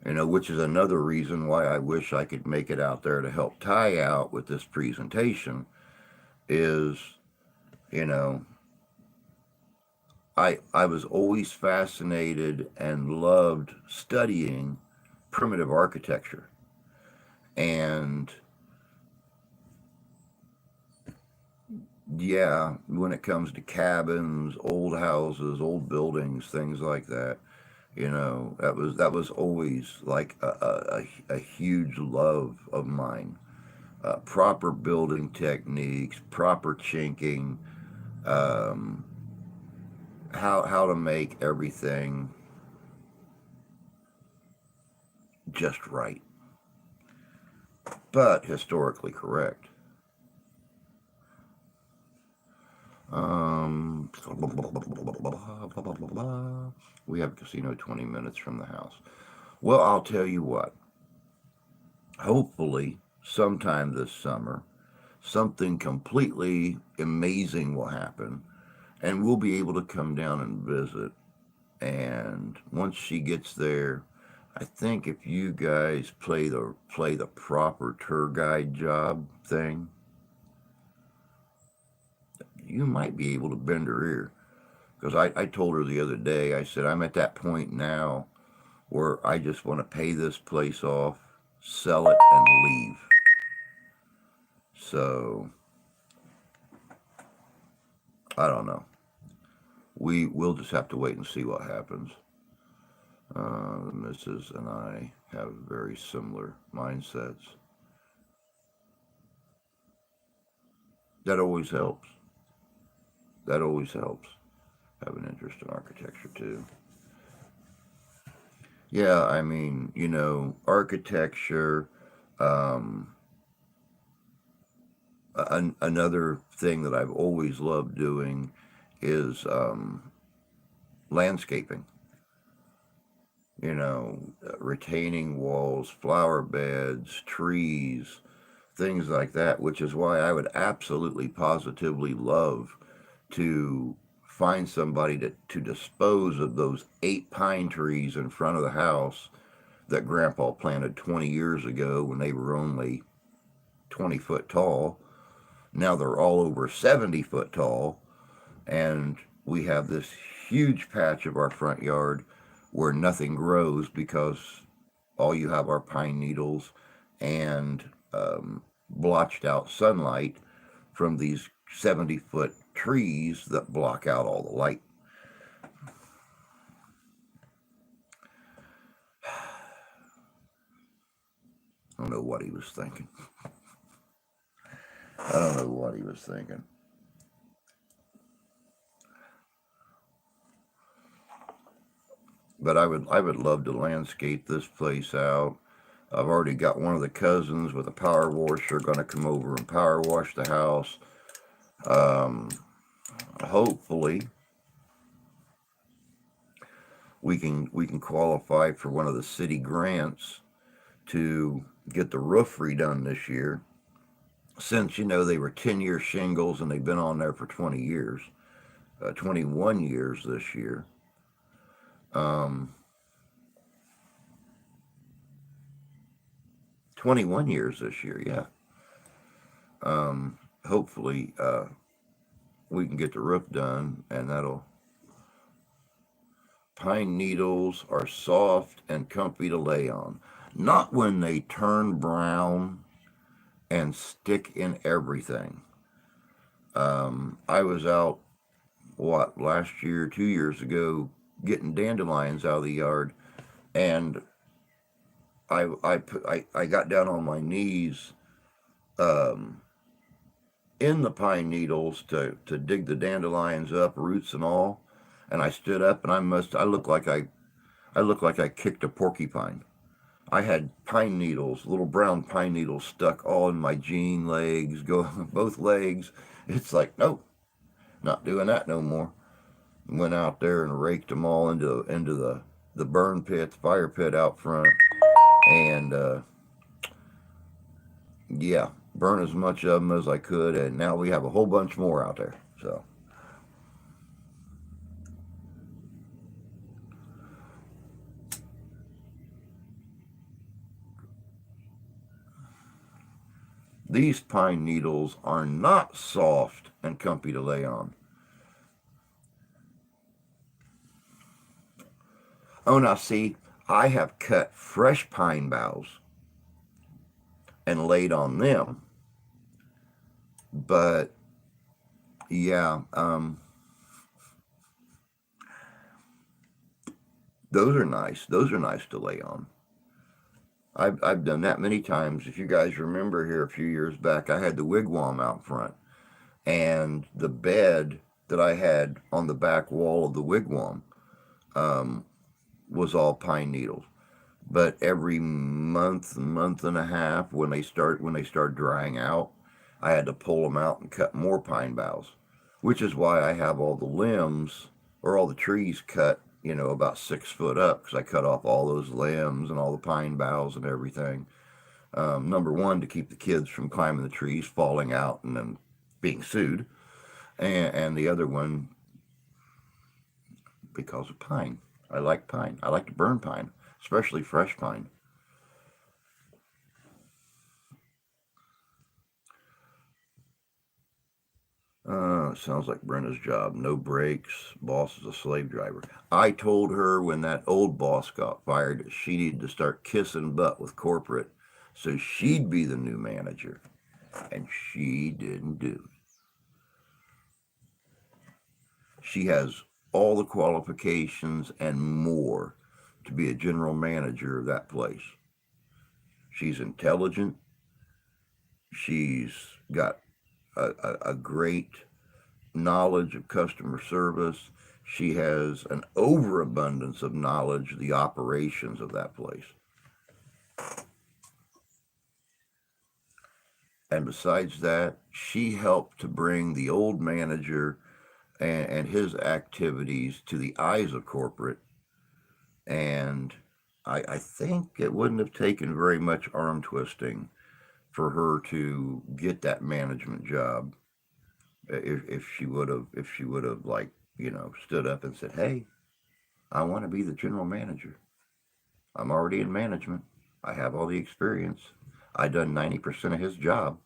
Which is another reason why I wish I could make it out there to help Ty out with this presentation is, I was always fascinated and loved studying primitive architecture. And yeah, when it comes to cabins, old houses, old buildings, things like that, that was always like a huge love of mine. Proper building techniques, proper chinking, um, how to make everything just right, but historically correct. We have a casino 20 minutes from the house. Well, I'll tell you what. Hopefully, sometime this summer, something completely amazing will happen, and we'll be able to come down and visit. And once she gets there, I think if you guys play the proper tour guide job thing, you might be able to bend her ear. Because I told her the other day, I said, I'm at that point now where I just want to pay this place off, sell it, and leave. So, I don't know. We'll just have to wait and see what happens. The missus and I have very similar mindsets. That always helps. That always helps. Have an interest in architecture too. Yeah, I mean, architecture. Um, Another thing that I've always loved doing is landscaping. Retaining walls, flower beds, trees, things like that, which is why I would absolutely positively love to find somebody to dispose of those 8 pine trees in front of the house that Grandpa planted 20 years ago when they were only 20 foot tall. Now they're all over 70 foot tall, and we have this huge patch of our front yard where nothing grows because all you have are pine needles and blotched out sunlight from these 70-foot trees that block out all the light. I don't know what he was thinking. I don't know what he was thinking. But I would love to landscape this place out. I've already got one of the cousins with a power washer going to come over and power wash the house. Um, Hopefully, we can qualify for one of the city grants to get the roof redone this year. Since they were 10-year shingles and they've been on there for 20 years, 21 years this year. Um, 21 years this year, yeah. Hopefully, we can get the roof done, and that'll. Pine needles are soft and comfy to lay on. Not when they turn brown and stick in everything. I was out, last year, 2 years ago, getting dandelions out of the yard, and I got down on my knees um, in the pine needles to dig the dandelions up, roots and all. And I stood up, and I looked like I kicked a porcupine. I had pine needles, little brown pine needles, stuck all in my jean legs, go both legs. It's like, nope, not doing that no more. Went out there and raked them all into the burn pit, the fire pit out front, and yeah, burn as much of them as I could. And now we have a whole bunch more out there. So these pine needles are not soft and comfy to lay on. Oh, now see, I have cut fresh pine boughs and laid on them, but yeah, those are nice. Those are nice to lay on. I've done that many times. If you guys remember here a few years back, I had the wigwam out front, and the bed that I had on the back wall of the wigwam um, was all pine needles. But every month and a half, when they start drying out, I had to pull them out and cut more pine boughs, which is why I have all the limbs or all the trees cut, about 6 foot up, because I cut off all those limbs and all the pine boughs and everything. Number one, to keep the kids from climbing the trees, falling out, and then being sued, and the other one because of pine. I like pine. I like to burn pine, especially fresh pine. Sounds like Brenda's job. No breaks. Boss is a slave driver. I told her when that old boss got fired that she needed to start kissing butt with corporate so she'd be the new manager. And she didn't do it. She has all the qualifications and more to be a general manager of that place. She's intelligent. She's got a great knowledge of customer service. She has an overabundance of knowledge of the operations of that place. And besides that, she helped to bring the old manager and his activities to the eyes of corporate. And I think it wouldn't have taken very much arm twisting for her to get that management job if she would have like stood up and said, "Hey, I want to be the general manager. I'm already in management. I have all the experience. I done 90% of his job."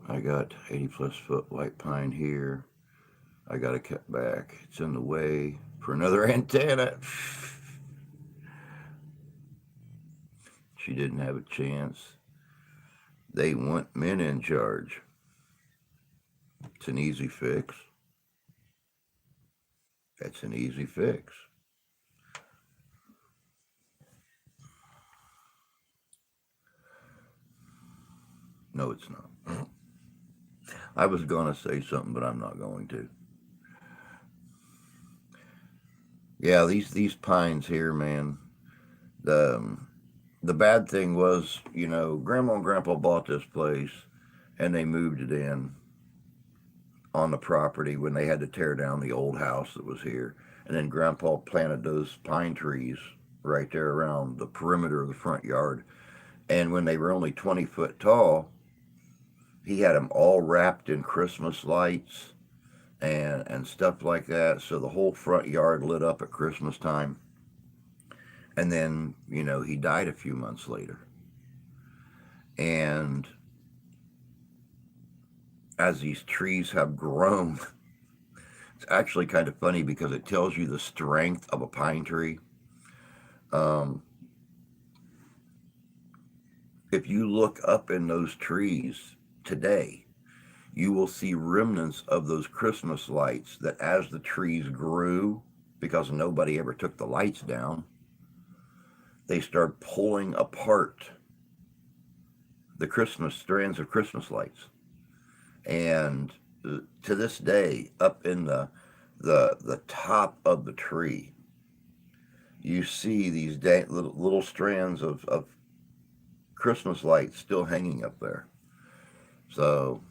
I got 80 plus foot white pine here. I got to cut back. It's in the way for another antenna. She didn't have a chance. They want men in charge. It's an easy fix. It's an easy fix. No, it's not. I was going to say something, but I'm not going to. Yeah, these pines here, man. The the bad thing was, Grandma and Grandpa bought this place, and they moved it in on the property when they had to tear down the old house that was here. And then Grandpa planted those pine trees right there around the perimeter of the front yard. And when they were only 20 foot tall, he had them all wrapped in Christmas lights and stuff like that. So the whole front yard lit up at Christmas time. And then, he died a few months later. And as these trees have grown, it's actually kind of funny because it tells you the strength of a pine tree. Um, if you look up in those trees today, you will see remnants of those Christmas lights that as the trees grew, because nobody ever took the lights down, they start pulling apart the Christmas strands of Christmas lights. And to this day, up in the top of the tree, you see these little strands of Christmas lights still hanging up there. So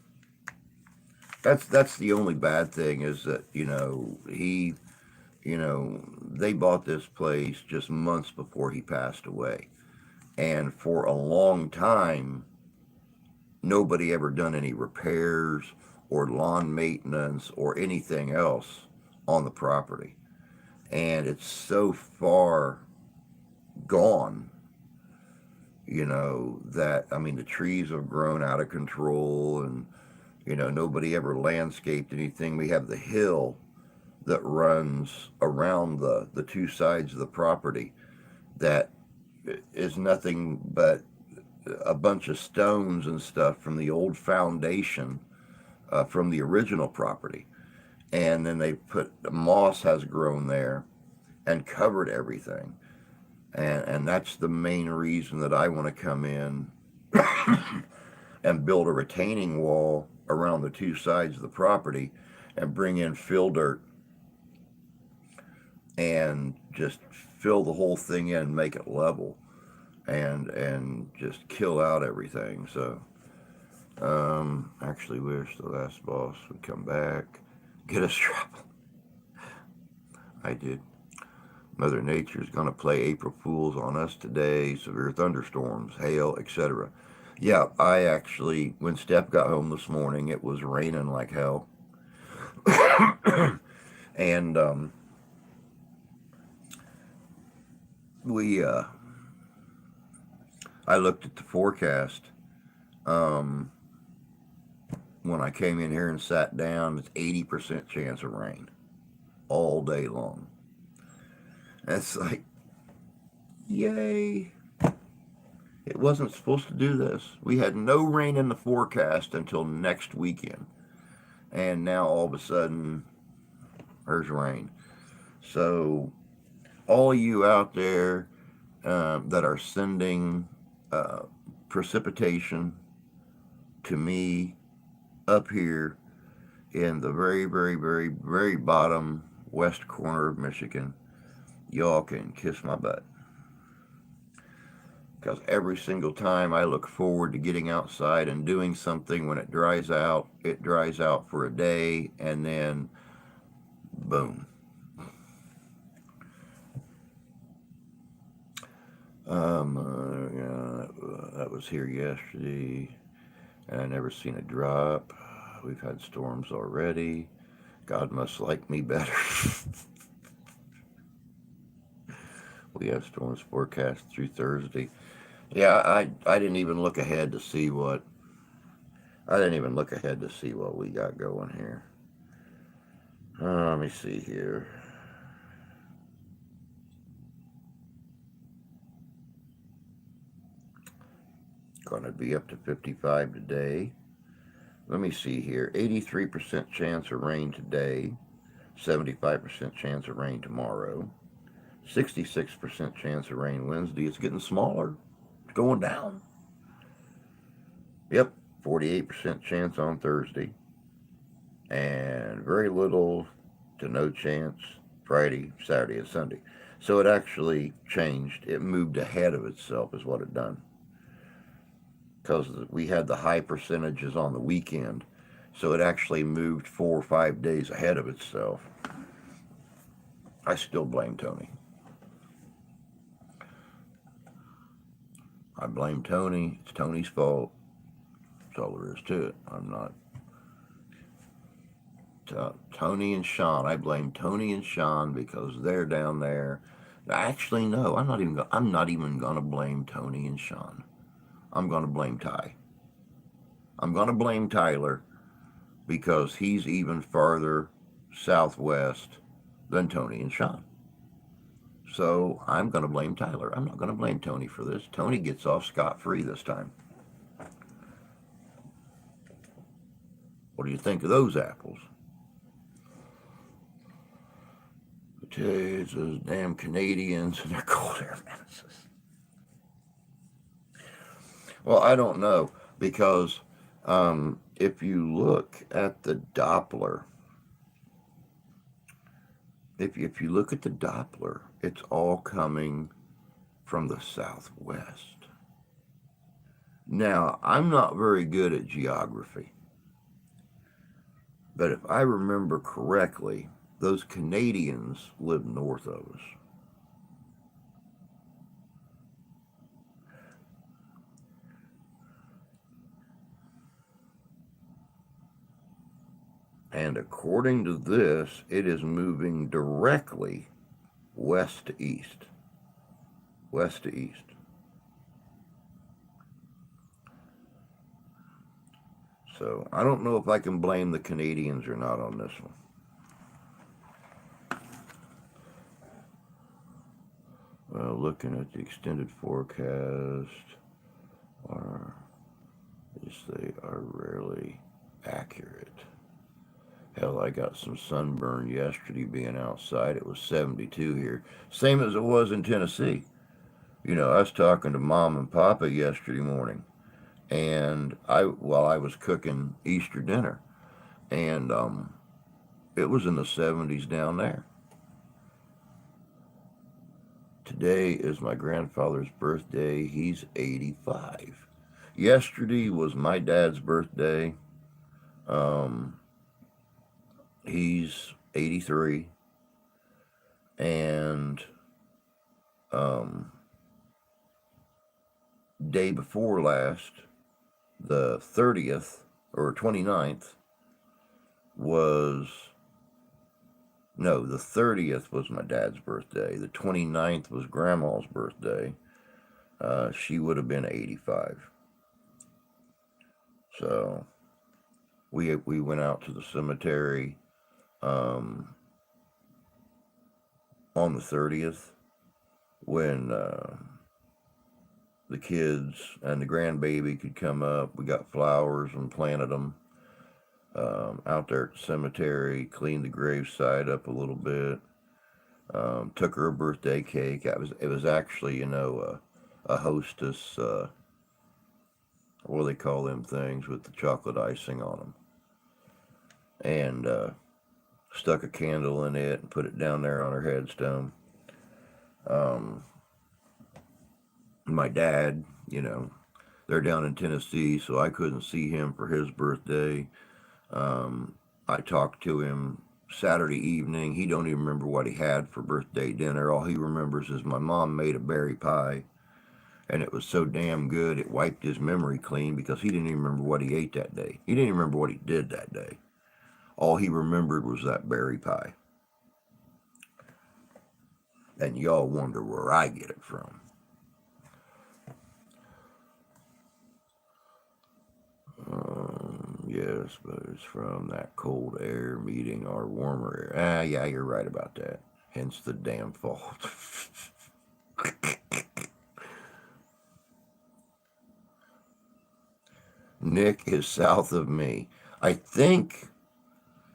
that's the only bad thing is that they bought this place just months before he passed away, and for a long time nobody ever done any repairs or lawn maintenance or anything else on the property, and it's so far gone that, I mean, the trees have grown out of control, and, nobody ever landscaped anything. We have the hill that runs around the two sides of the property that is nothing but a bunch of stones and stuff from the old foundation, from the original property. And then they put moss has grown there and covered everything. And that's the main reason that I want to come in and build a retaining wall around the two sides of the property and bring in fill dirt and just fill the whole thing in, make it level, and just kill out everything. So actually wish the last boss would come back, get us trouble. I did. Mother Nature's going to play April Fools on us today. Severe thunderstorms, hail, etc. Yeah, I actually, when Steph got home this morning, it was raining like hell. And we, I looked at the forecast when I came in here and sat down. It's 80% chance of rain all day long. And it's like, yay. It wasn't supposed to do this. We had no rain in the forecast until next weekend. And now all of a sudden, there's rain. So, all of you out there that are sending precipitation to me up here in the very, very, very, very bottom west corner of Michigan, y'all can kiss my butt. Because every single time I look forward to getting outside and doing something, when it dries out for a day, and then boom. That was here yesterday, and I never seen a drop. We've had storms already. God must like me better. We have storms forecast through Thursday. Yeah, I didn't even look ahead to see what we got going here. Let me see here. Going to be up to 55 today. Let me see here. 83% chance of rain today. 75% chance of rain tomorrow. 66% chance of rain Wednesday. It's getting smaller. It's going down. Yep, 48% chance on Thursday. And very little to no chance Friday, Saturday, and Sunday. So it actually changed. It moved ahead of itself is what it done. Because we had the high percentages on the weekend. So it actually moved 4 or 5 days ahead of itself. I still blame Tony. I blame Tony. It's Tony's fault. That's all there is to it. I'm not. Tony and Sean. I blame Tony and Sean because they're down there. Actually, no. I'm not even gonna blame Tony and Sean. I'm gonna blame Ty. I'm gonna blame Tyler because he's even farther southwest than Tony and Sean. So I'm going to blame Tyler. I'm not going to blame Tony for this. Tony gets off scot-free this time. What do you think of those apples? I tell you, it's those damn Canadians and their cold air menaces. Well, I don't know, because if you look at the Doppler, if you look at the Doppler, it's all coming from the southwest. Now, I'm not very good at geography, but if I remember correctly, those Canadians live north of us. And according to this, it is moving directly west to east. West to east. So I don't know if I can blame the Canadians or not on this one. Well, looking at the extended forecast, are they are rarely accurate. Hell, I got some sunburn yesterday being outside. It was 72 here, same as it was in Tennessee. I was talking to Mom and Papa yesterday morning, and while I was cooking Easter dinner, and it was in the 70s down there. Today is my grandfather's birthday. He's 85. Yesterday was my dad's birthday. Um, he's 83. And um, day before last, the 30th or 29th was, no, the 30th was my dad's birthday. The 29th was grandma's birthday. She would have been 85. So we went out to the cemetery on the 30th when the kids and the grandbaby could come up. We got flowers and planted them out there at the cemetery, cleaned the graveside up a little bit, took her a birthday cake. It was actually, a hostess, what do they call them things with the chocolate icing on them? And stuck a candle in it and put it down there on her headstone. My dad, they're down in Tennessee, so I couldn't see him for his birthday. I talked to him Saturday evening. He don't even remember what he had for birthday dinner. All he remembers is my mom made a berry pie, and it was so damn good it wiped his memory clean because he didn't even remember what he ate that day. He didn't even remember what he did that day. All he remembered was that berry pie. And y'all wonder where I get it from. Yes, but it's from that cold air meeting our warmer air. Yeah, you're right about that. Hence the damn fault. Nick is south of me. I think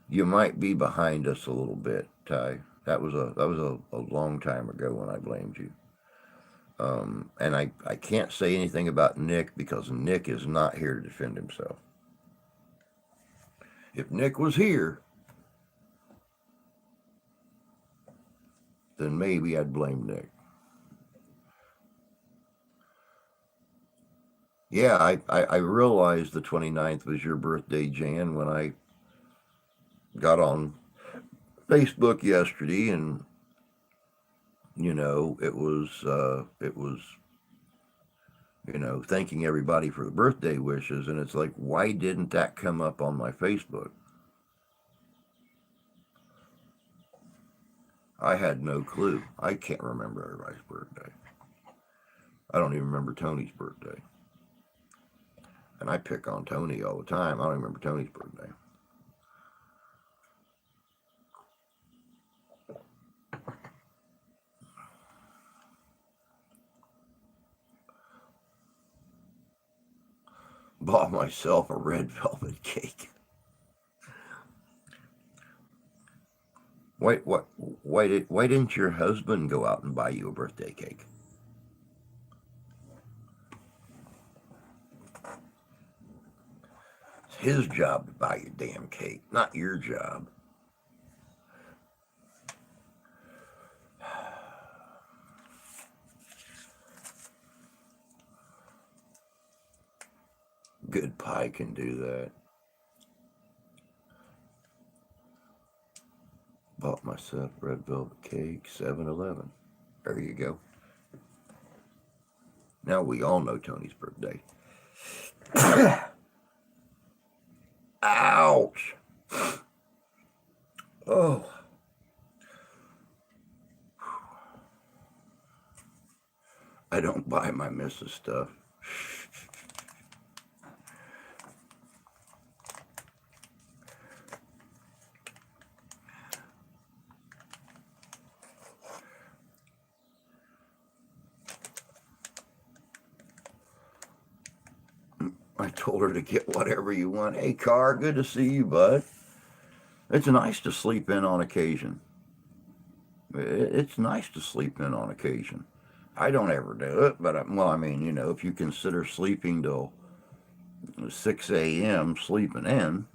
you might be behind us a little bit, Ty. That was a long time ago when I blamed you. And I can't say anything about Nick because Nick is not here to defend himself. If Nick was here, then maybe I'd blame Nick. Yeah, I realized the 29th was your birthday, Jan, when I got on Facebook yesterday, and it was thanking everybody for the birthday wishes, and it's like, why didn't that come up on my Facebook? I had no clue. I can't remember everybody's birthday. I don't even remember Tony's birthday. And I pick on Tony all the time. I don't remember Tony's birthday. Bought myself a red velvet cake. Why didn't your husband go out and buy you a birthday cake? It's his job to buy your damn cake, not your job. Good pie can do that. Bought myself red velvet cake, 7-Eleven. There you go. Now we all know Tony's birthday. Ouch! Oh. I don't buy my missus stuff. told her to get whatever you want. Hey, Car, good to see you, bud. It's nice to sleep in on occasion. It's nice to sleep in on occasion. I don't ever do it, but well, I mean, if you consider sleeping till 6 a.m. sleeping in,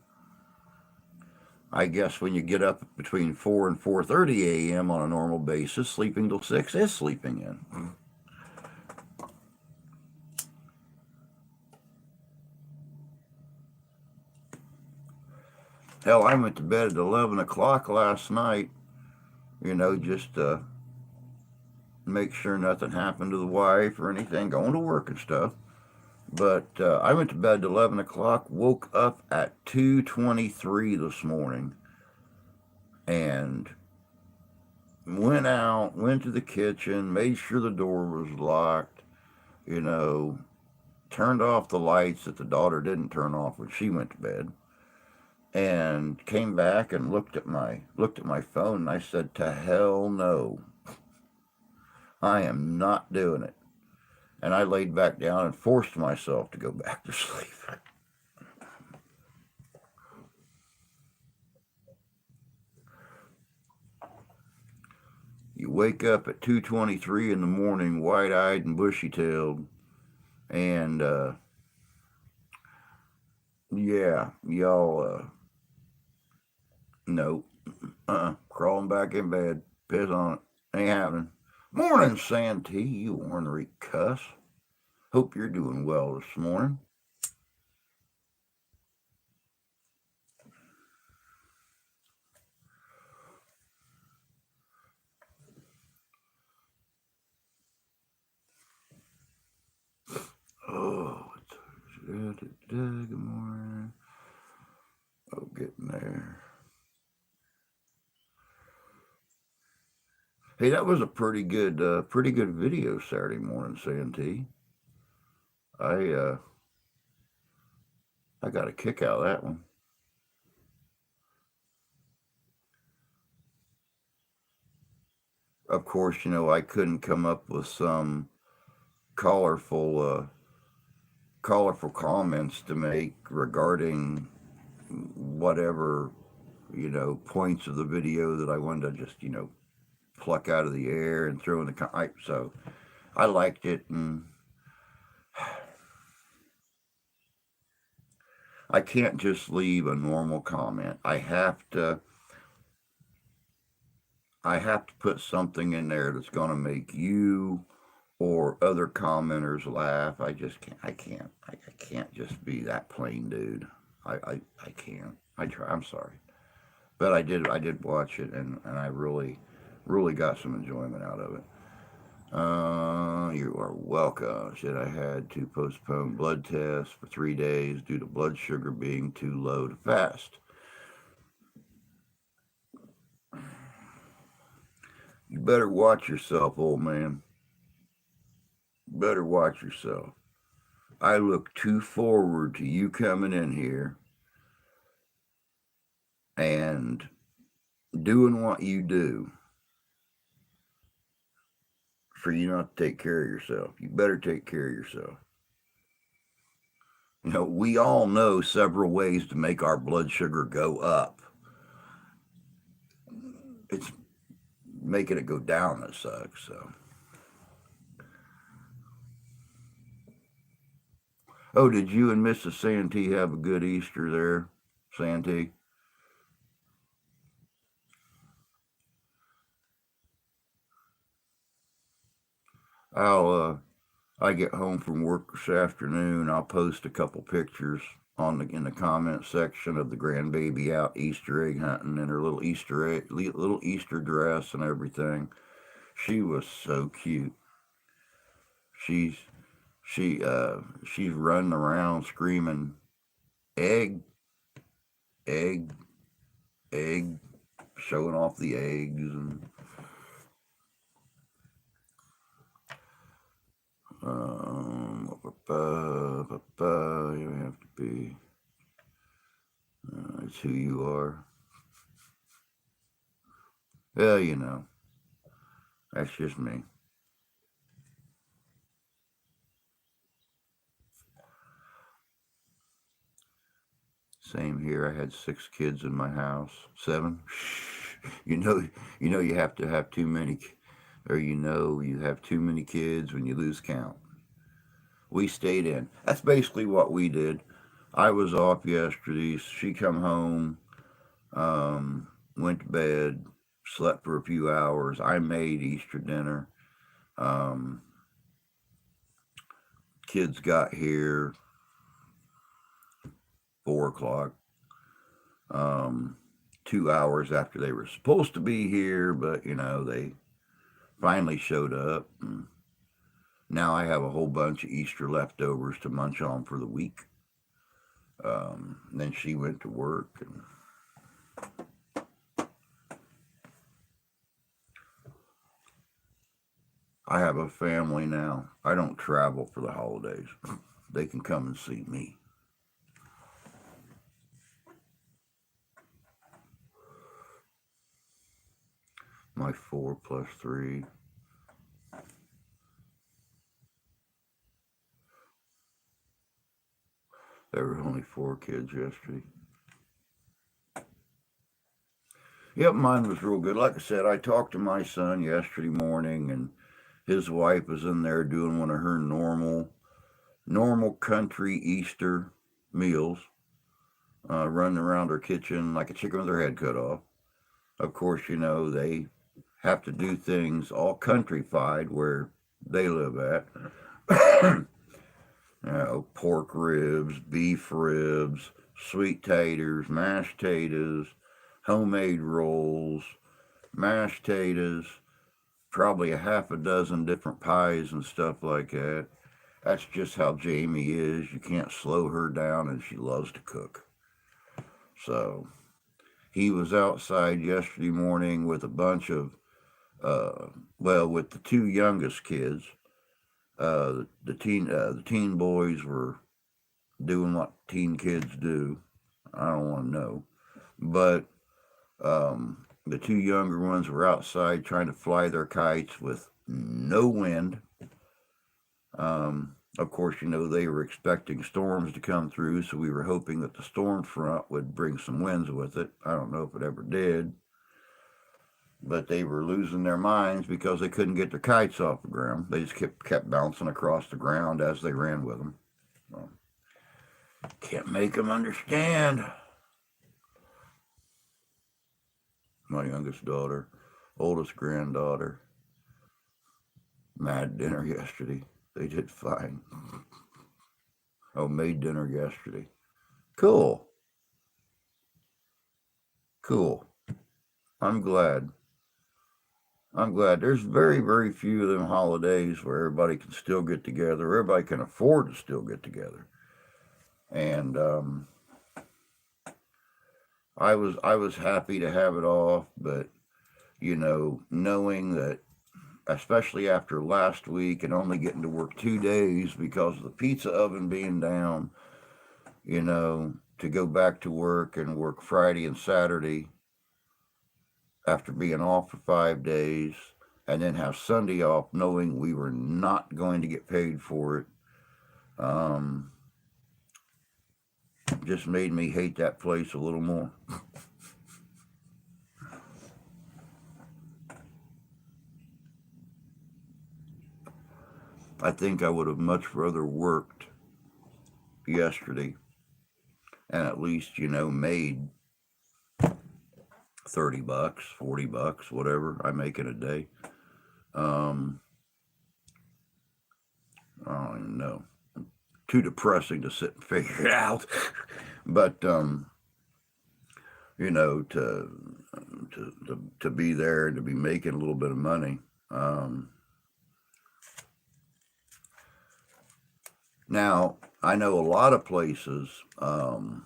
I guess when you get up between 4 and 4:30 a.m. on a normal basis, sleeping till 6 is sleeping in. Hell, I went to bed at 11 o'clock last night, just to make sure nothing happened to the wife or anything, going to work and stuff. But I went to bed at 11 o'clock, woke up at 2:23 this morning, and went to the kitchen, made sure the door was locked, you know, turned off the lights that the daughter didn't turn off when she went to bed, and came back and looked at my phone, and I said, to hell no. I am not doing it. And I laid back down and forced myself to go back to sleep. You wake up at 2:23 in the morning, wide-eyed and bushy-tailed, and yeah, y'all, nope, crawling back in bed, piss on it, ain't happening. Morning, Santee, you ornery cuss. Hope you're doing well this morning. Oh, good morning. Oh, getting there. Hey, that was a pretty good video Saturday morning, Santee. I uh, I got a kick out of that one. Of course, I couldn't come up with some colorful, colorful comments to make regarding whatever points of the video that I wanted to just pluck out of the air and throw in the so I liked it, and I can't just leave a normal comment. I have to put something in there that's going to make you or other commenters laugh. I just can't. I can't just be that plain dude. I can't. I try. I'm sorry, but I did watch it, and I really got some enjoyment out of it. You are welcome. Said I had to postpone blood tests for 3 days due to blood sugar being too low to fast. You better watch yourself, old man. Better watch yourself. I look too forward to you coming in here and doing what you do for you not to take care of yourself. You better take care of yourself. We all know several ways to make our blood sugar go up. It's making it go down that sucks. So, oh, did you and Mrs. Santee have a good Easter there, Santee? I'll I get home from work this afternoon, I'll post a couple pictures in the comment section of the grandbaby out Easter egg hunting in her little Easter dress and everything. She was so cute. She's she's running around screaming egg, egg, egg, showing off the eggs, and you have to be. It's who you are. Yeah, that's just me. Same here. I had 6 kids in my house. 7. You know, you have to have too many, or you have too many kids when you lose count. We stayed in. That's basically what we did. I was off yesterday. She come home, went to bed, slept for a few hours. I made Easter dinner. Um, Kids got here 4 o'clock. Um, 2 hours after they were supposed to be here, but they finally showed up. And now I have a whole bunch of Easter leftovers to munch on for the week. Then she went to work, and I have a family now. I don't travel for the holidays. They can come and see me. My 4 plus 3. There were only 4 kids yesterday. Yep, mine was real good. Like I said, I talked to my son yesterday morning, and his wife was in there doing one of her normal country Easter meals, running around her kitchen like a chicken with her head cut off. Of course, they have to do things all countrified where they live at. Pork ribs, beef ribs, sweet taters, mashed taters, homemade rolls, mashed taters, probably a half a dozen different pies and stuff like that. That's just how Jamie is. You can't slow her down, and she loves to cook. So he was outside yesterday morning with a bunch of, with the 2 youngest kids. The teen boys were doing what teen kids do. I don't want to know, but the 2 younger ones were outside trying to fly their kites with no wind. Of course, they were expecting storms to come through, so we were hoping that the storm front would bring some winds with it. I don't know if it ever did, but they were losing their minds because they couldn't get their kites off the ground. They just kept bouncing across the ground as they ran with them. So, can't make them understand. My youngest daughter, oldest granddaughter, mad dinner yesterday. They did fine. Oh, made dinner yesterday. Cool. Cool. I'm glad. There's very, very few of them holidays where everybody can still get together. Everybody can afford to still get together. And I was happy to have it off, but knowing that, especially after last week and only getting to work 2 days because of the pizza oven being down, to go back to work and work Friday and Saturday after being off for 5 days, and then have Sunday off knowing we were not going to get paid for it, just made me hate that place a little more. I think I would have much rather worked yesterday and at least, made $30, $40, whatever I make in a day. Um, I don't even know. Too depressing to sit and figure it out. But to be there and to be making a little bit of money. Now I know a lot of places. God,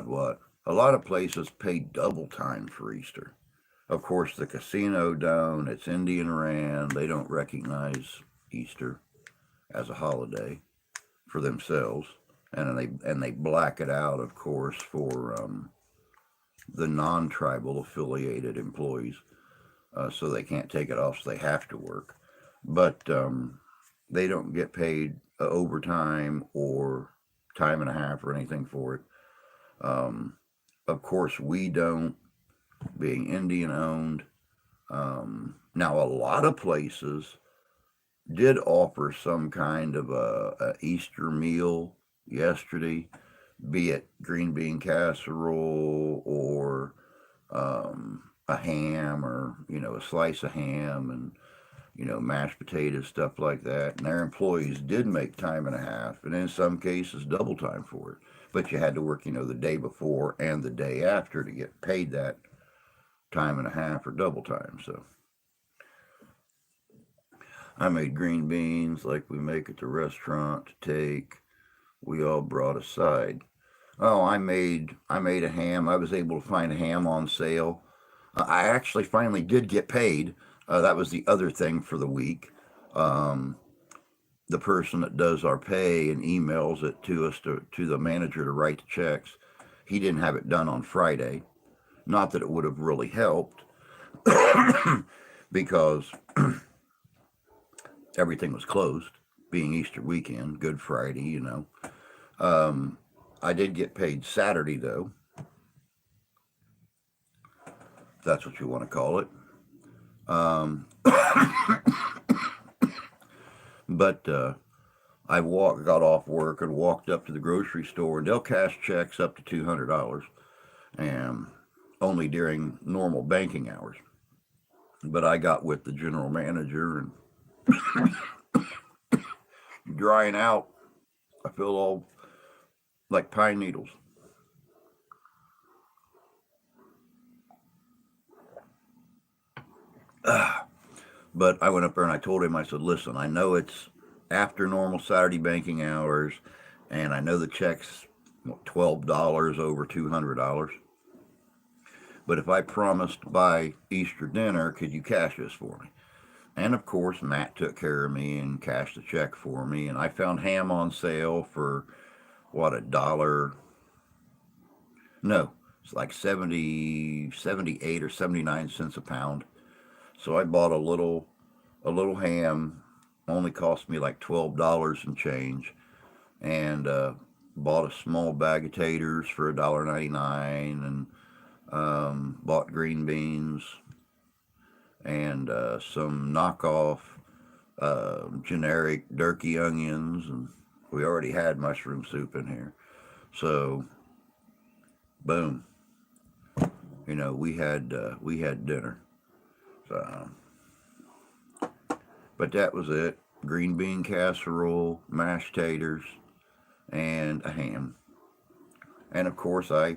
what? A lot of places pay double time for Easter. Of course, the casino don't. It's Indian ran. They don't recognize Easter as a holiday for themselves, and they black it out, of course, for the non-tribal affiliated employees, so they can't take it off, so they have to work. But they don't get paid overtime or time and a half or anything for it. Of course, we don't, being Indian owned. Now, a lot of places did offer some kind of a Easter meal yesterday, be it green bean casserole or a ham, or a slice of ham, and mashed potatoes, stuff like that. And their employees did make time and a half, and in some cases double time for it. But you had to work, the day before and the day after to get paid that time and a half or double time. So I made green beans like we make at the restaurant to take. We all brought a side. Oh, I made a ham. I was able to find a ham on sale. I actually finally did get paid. That was the other thing for the week. Um, the person that does our pay and emails it to us, to the manager to write the checks, he didn't have it done on Friday. Not that it would have really helped, because everything was closed, being Easter weekend, Good Friday. Um, I did get paid Saturday, though. If that's what you want to call it. Um, but got off work and walked up to the grocery store, and they'll cash checks up to $200, and only during normal banking hours. But I got with the general manager and drying out. I feel all like pine needles. But I went up there and I told him, I said, listen, I know it's after normal Saturday banking hours, and I know the check's $12 over $200. But if I promised by Easter dinner, could you cash this for me? And of course, Matt took care of me and cashed the check for me. And I found ham on sale for what, a dollar? No, it's like 78 or 79 cents a pound. So I bought a little ham. Only cost me like $12 and change, and bought a small bag of taters for $1.99, and bought green beans and some knockoff generic durkey onions, and we already had mushroom soup in here. So boom, we had dinner. So, but that was it. Green bean casserole, mashed taters, and a ham. And of course, I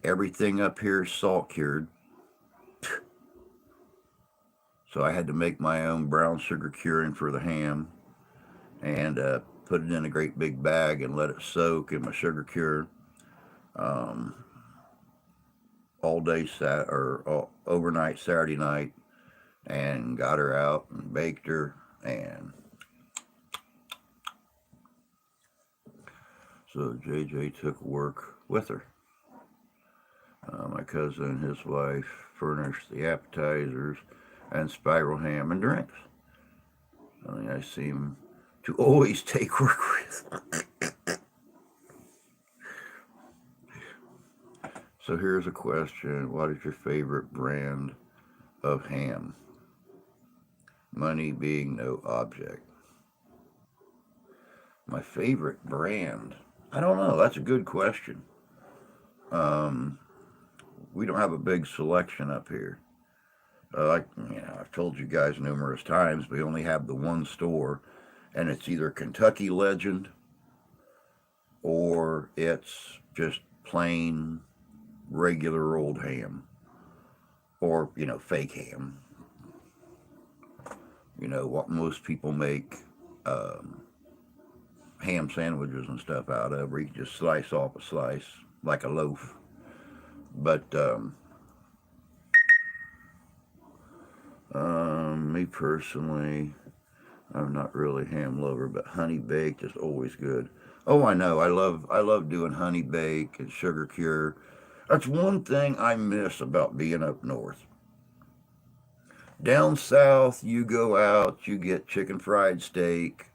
everything up here is salt cured, so I had to make my own brown sugar curing for the ham, and put it in a great big bag and let it soak in my sugar cure, um, all day or overnight Saturday night, and got her out and baked her. And so JJ took work with her. My cousin and his wife furnished the appetizers and spiral ham and drinks. I seem to always take work with. So here's a question. What is your favorite brand of ham? Money being no object. My favorite brand? I don't know. That's a good question. Um, we don't have a big selection up here. I've told you guys numerous times, we only have the one store, and it's either Kentucky Legend or it's just plain regular old ham, or fake ham. What most people make um, ham sandwiches and stuff out of, where you just slice off a slice like a loaf. But me personally, I'm not really a ham lover, but honey baked is always good. Oh, I know. I love doing honey bake and sugar cure. That's one thing I miss about being up north. Down south, you go out, you get chicken fried steak,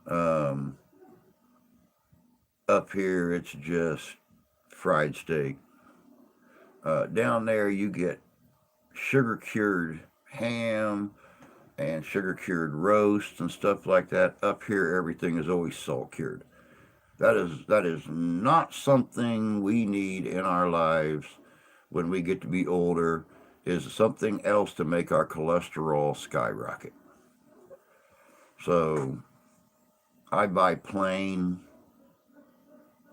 um, Up here, it's just fried steak. Down there, you get sugar cured ham and sugar cured roasts and stuff like that. Up here, everything is always salt cured. That is not something we need in our lives when we get to be older. Is something else to make our cholesterol skyrocket. So I buy plain,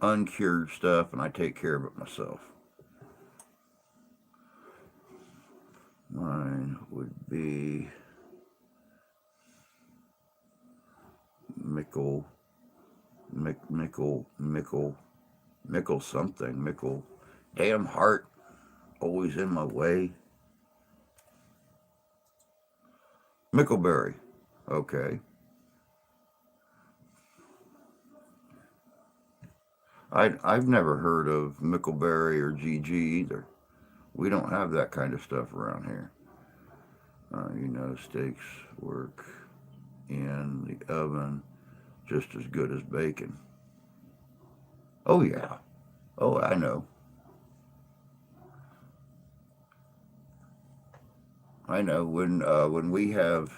uncured stuff, and I take care of it myself. Mine would be Mickle, Mickle something, Mickle. Damn heart, always in my way. Mickleberry, okay. I've never heard of Mickleberry or GG either. We don't have that kind of stuff around here. Steaks work in the oven just as good as bacon. Oh yeah. Oh, I know. I know. When we have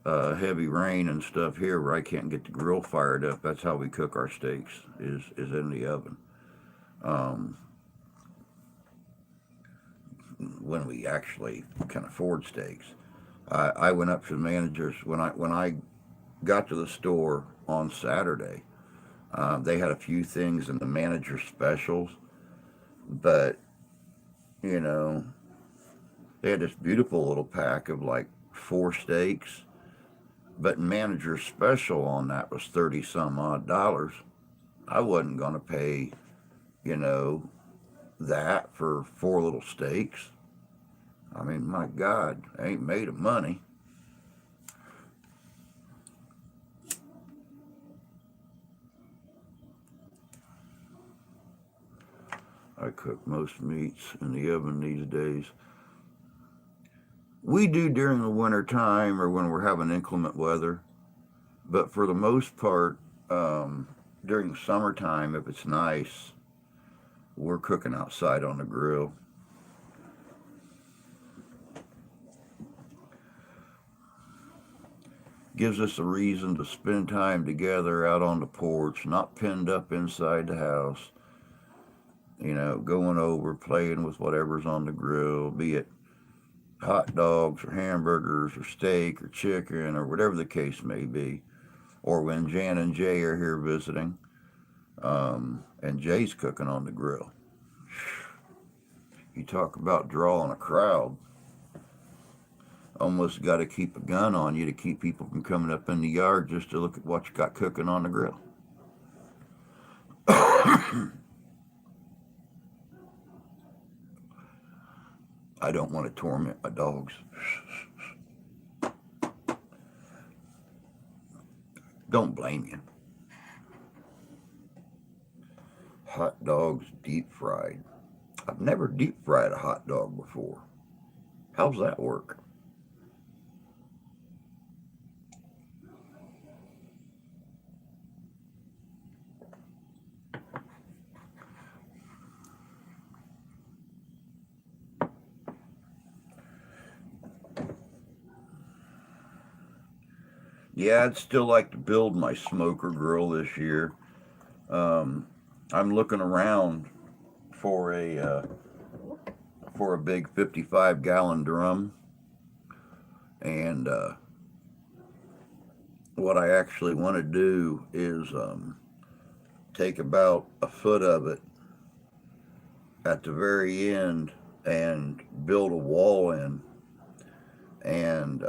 heavy rain and stuff here where I can't get the grill fired up, that's how we cook our steaks. Is in the oven. Um, when we actually can afford steaks. I went up to the managers when I got to the store on Saturday. They had a few things in the manager specials, but you know they had this beautiful little pack of like 4 steaks, but manager special on that was 30 some odd dollars. I wasn't gonna pay, you know, that for 4 little steaks. I mean, my God, I ain't made of money. I cook most meats in the oven these days. We do during the winter time or when we're having inclement weather, but for the most part, during summertime, if it's nice, we're cooking outside on the grill. Gives us a reason to spend time together out on the porch, not pinned up inside the house. Going over, playing with whatever's on the grill, be it hot dogs or hamburgers or steak or chicken or whatever the case may be. Or when Jan and Jay are here visiting, and Jay's cooking on the grill. You talk about drawing a crowd. Almost got to keep a gun on you to keep people from coming up in the yard just to look at what you got cooking on the grill. I don't want to torment my dogs. Don't blame you. Hot dogs deep fried. I've never deep fried a hot dog before. How's that work? Yeah, I'd still like to build my smoker grill this year. Um, I'm looking around for a big 55-gallon drum, and what I actually want to do is take about a foot of it at the very end and build a wall in and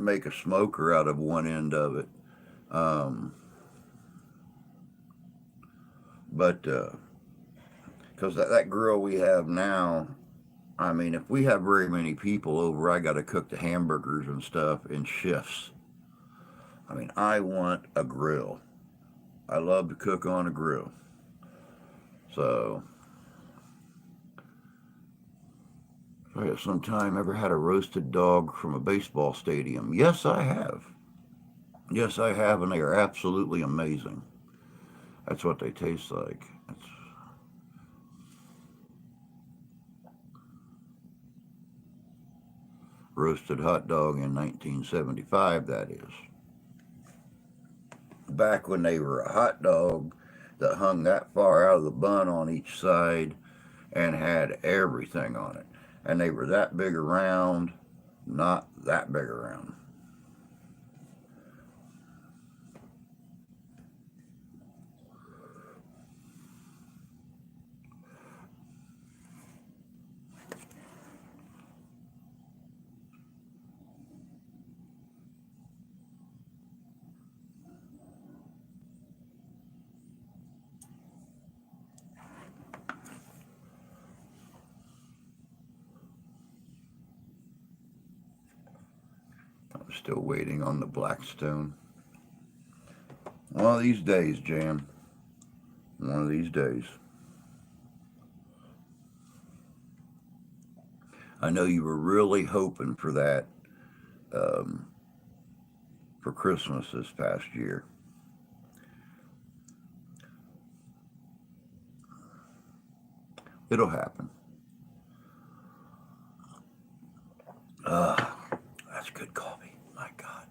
make a smoker out of one end of it. Um, but because that grill we have now, I mean, if we have very many people over, I got to cook the hamburgers and stuff in shifts. I mean, I want a grill. I love to cook on a grill. So, if I have some time ever had a roasted dog from a baseball stadium? Yes, I have. Yes, I have, and they are absolutely amazing. That's what they taste like. That's roasted hot dog in 1975, that is. Back when they were a hot dog that hung that far out of the bun on each side and had everything on it. And they were that big around, not that big around. I'm still waiting on the Blackstone. One of these days, Jan. One of these days. I know you were really hoping for that um, for Christmas this past year. It'll happen. That's good coffee. My God.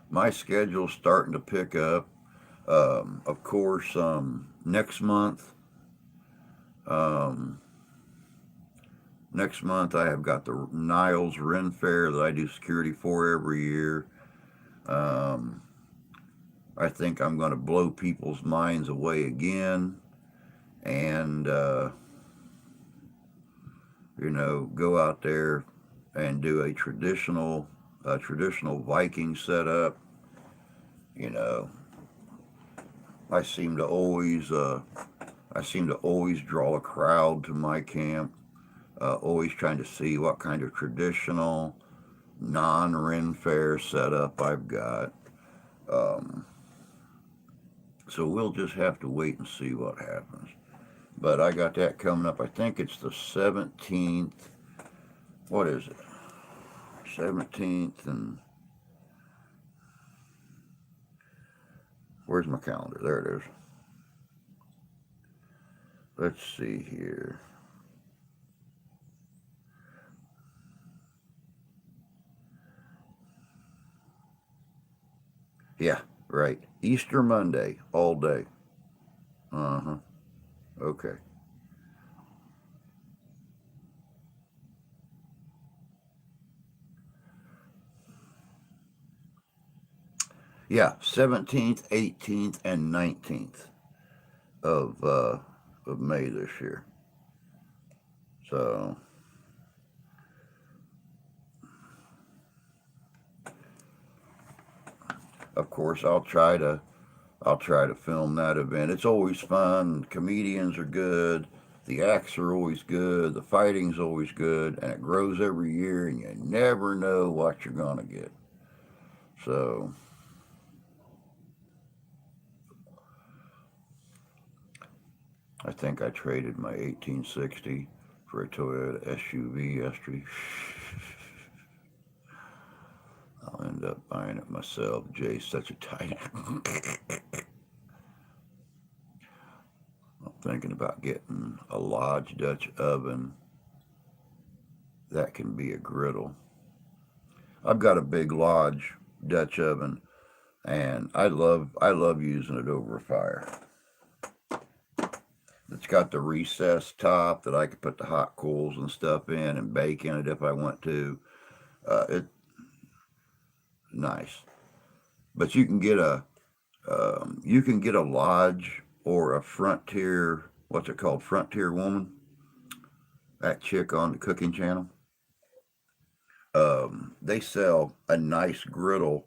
My schedule's starting to pick up. Of course, next month, um, I have got the Niles Ren Fair that I do security for every year. Um, I think I'm going to blow people's minds away again, and go out there and do a traditional Viking setup. You know, I seem to always draw a crowd to my camp. Always trying to see what kind of traditional non-Ren Fair setup I've got. Um, so we'll just have to wait and see what happens. But I got that coming up. I think it's the 17th. What is it? 17th and where's my calendar? There it is. Let's see here. Yeah, right. Easter Monday, all day. Uh huh. Okay. Yeah, 17th, 18th, and 19th of uh, of May this year. So, of course, I'll try to film that event. It's always fun. Comedians are good. The acts are always good. The fighting's always good, and it grows every year, and you never know what you're gonna get. So, I think I traded my 1860 for a Toyota SUV yesterday. I'll end up buying it myself. Jay's such a tight. I'm thinking about getting a Lodge Dutch oven that can be a griddle. I've got a big Lodge Dutch oven, and I love using it over a fire. It's got the recessed top that I could put the hot coals and stuff in and bake in it if I want to. It's nice, but you can get a Lodge or a Frontier. What's it called? Frontier Woman. That chick on the cooking channel. They sell a nice griddle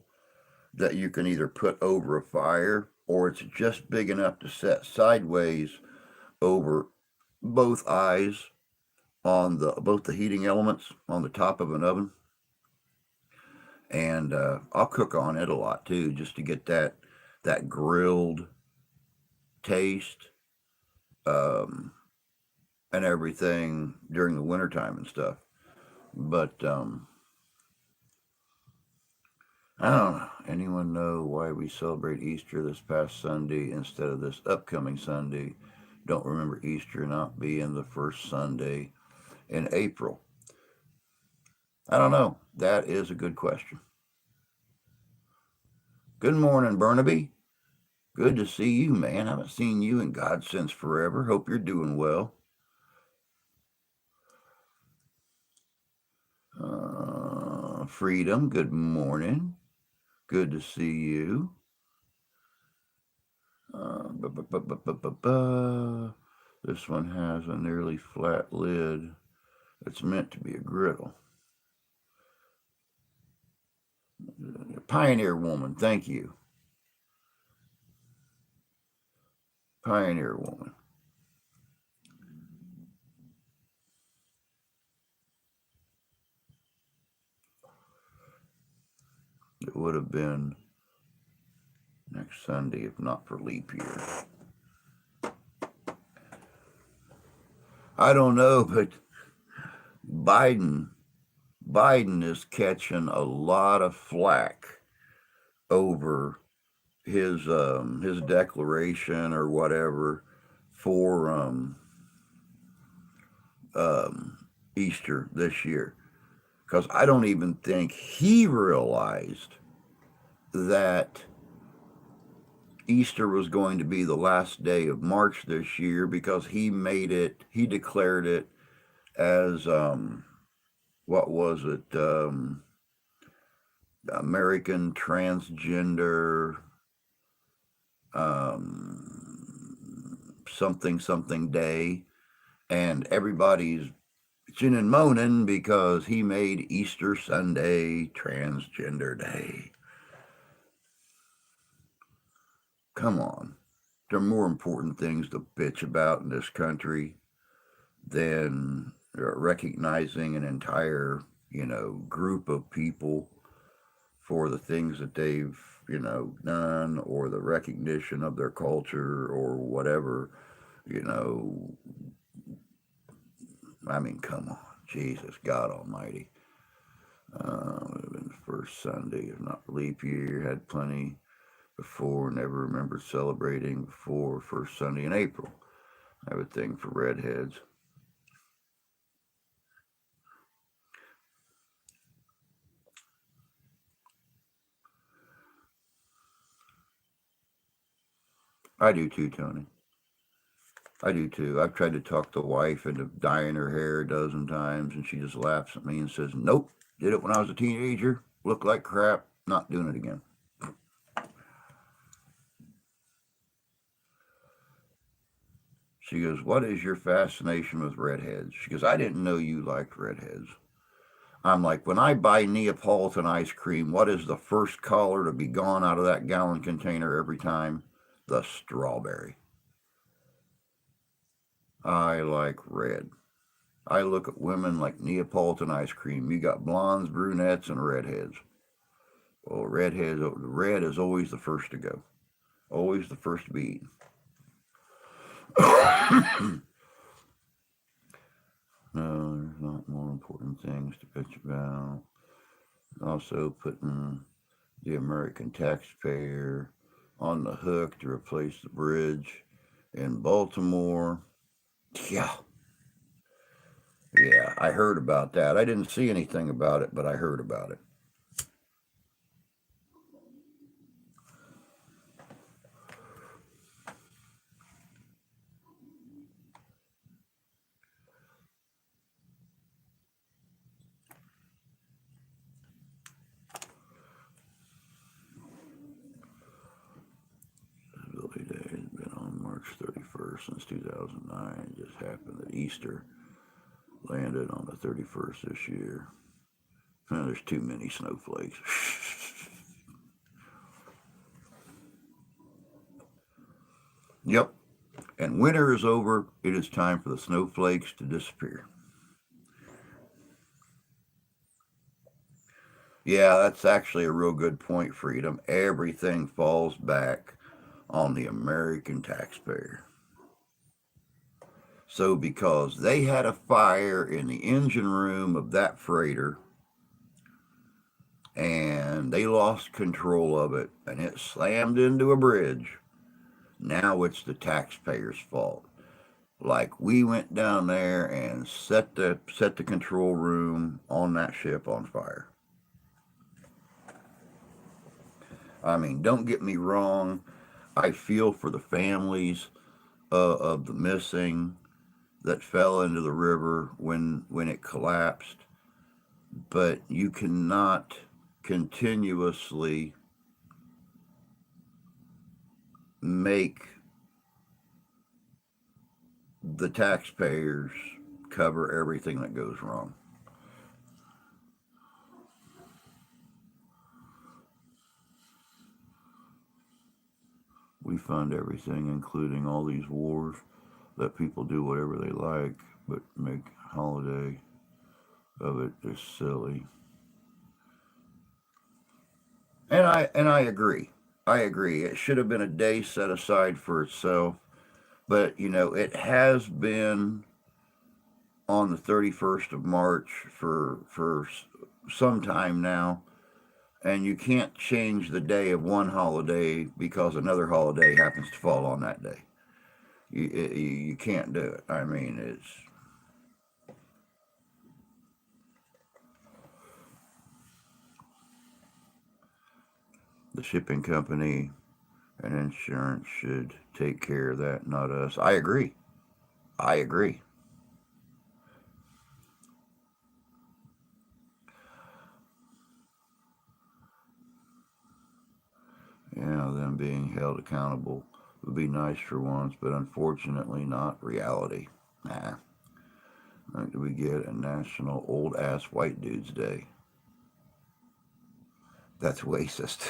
that you can either put over a fire or it's just big enough to set sideways over both eyes on the both the heating elements on the top of an oven. And I'll cook on it a lot too, just to get that grilled taste. Um, and everything during the wintertime and stuff. But I don't know. Anyone know why we celebrate Easter this past Sunday instead of this upcoming Sunday? Don't remember Easter not being the first Sunday in April. I don't know. That is a good question. Good morning, Burnaby. Good to see you, man. Haven't seen you in God since forever. Hope you're doing well. Freedom, good morning. Good to see you. This one has a nearly flat lid. It's meant to be a griddle. Pioneer woman, thank you. Pioneer woman. It would have been next Sunday if not for leap year. I don't know, but Biden is catching a lot of flack over his declaration or whatever for Easter this year, because I don't even think he realized that Easter was going to be the last day of March this year, because he declared it as what was it, American Transgender something day, and everybody's bitching and moaning because he made Easter Sunday Transgender Day. Come on. There are more important things to bitch about in this country than recognizing an entire, group of people for the things that they've, done, or the recognition of their culture or whatever, I mean, come on. Jesus, God Almighty. Would have been the first Sunday, if not leap year. Had plenty before, never remembered celebrating before first Sunday in April. I have a thing for redheads. I do too, Tony. I do too. I've tried to talk the wife into dyeing her hair a dozen times, and she just laughs at me and says, "Nope, did it when I was a teenager. Looked like crap. Not doing it again." She goes, "What is your fascination with redheads?" She goes, "I didn't know you liked redheads." I'm like, when I buy Neapolitan ice cream, what is the first color to be gone out of that gallon container every time? The strawberry. I like red. I look at women like Neapolitan ice cream. You got blondes, brunettes, and redheads. Well, red is always the first to go. Always the first to be eaten. No, there's not more important things to bitch about. Also putting the American taxpayer on the hook to replace the bridge in Baltimore. Yeah. Yeah, I heard about that. I didn't see anything about it, but I heard about it. Disability Day has been on March 31st since 2009. It just happened that Easter landed on the 31st this year. There's too many snowflakes. Yep. And winter is over. It is time for the snowflakes to disappear. Yeah, that's actually a real good point, Freedom. Everything falls back on the American taxpayer. So because they had a fire in the engine room of that freighter and they lost control of it and it slammed into a bridge, now it's the taxpayers' fault. Like we went down there and set the control room on that ship on fire. I mean, don't get me wrong. I feel for the families of the missing that fell into the river when it collapsed, but you cannot continuously make the taxpayers cover everything that goes wrong. We fund everything, including all these wars. Let people do whatever they like, but make holiday of it is silly. And I agree. I agree. It should have been a day set aside for itself, but it has been on the 31st of March for some time now, and you can't change the day of one holiday because another holiday happens to fall on that day. You can't do it. I mean, it's the shipping company and insurance should take care of that, not us. I agree. I agree. Them being held accountable would be nice for once, but unfortunately not reality. Nah. When do we get a national old ass white dudes day? That's racist.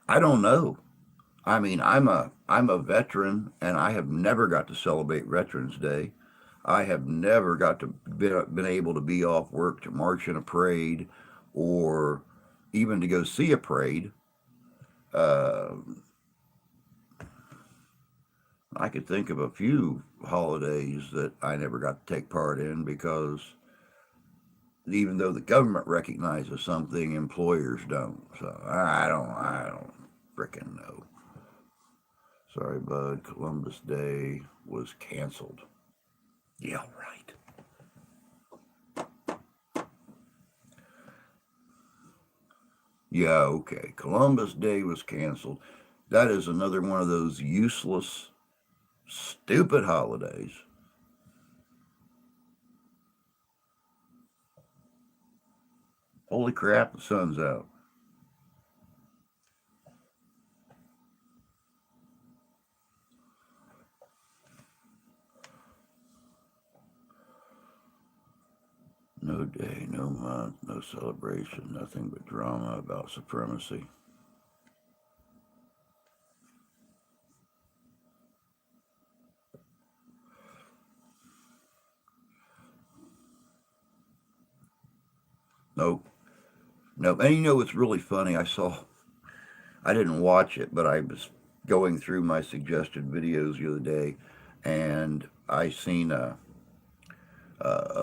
I don't know. I mean, I'm a veteran, and I have never got to celebrate Veterans Day. I have never got to been able to be off work to march in a parade, or even to go see a parade. Uh, I could think of a few holidays that I never got to take part in because even though the government recognizes something, employers don't. So I don't frickin' know. Sorry, bud. Columbus Day was canceled. Yeah, right. Yeah, okay. Columbus Day was canceled. That is another one of those useless, stupid holidays. Holy crap, the sun's out. No day, no month, no celebration, nothing but drama about supremacy. Nope. Nope. And what's really funny? I didn't watch it, but I was going through my suggested videos the other day, and I seen a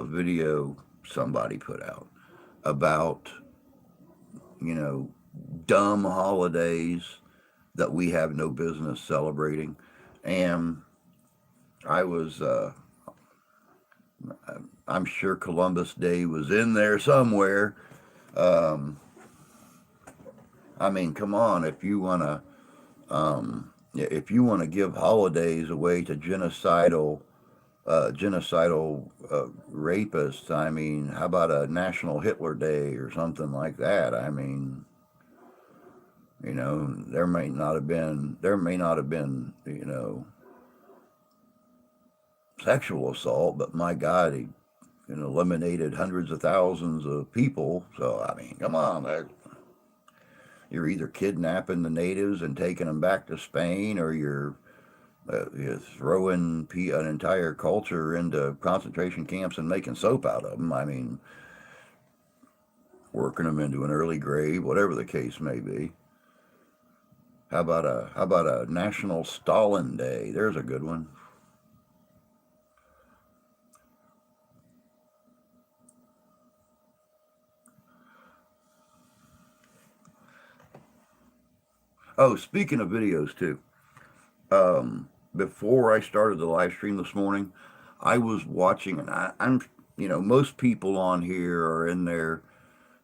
video somebody put out about, you know, dumb holidays that we have no business celebrating. And I was, I'm sure Columbus Day was in there somewhere. Um, I mean, come on, if you want to give holidays away to genocidal rapists, I mean, how about a National Hitler Day or something like that? I mean, there may not have been, sexual assault, but my God, he eliminated hundreds of thousands of people. So I mean, come on, you're either kidnapping the natives and taking them back to Spain, or you're throwing an entire culture into concentration camps and making soap out of them. I mean, working them into an early grave, whatever the case may be. How about a National Stalin Day? There's a good one. Oh, speaking of videos too. Before I started the live stream this morning, I was watching, and I'm, most people on here are in their,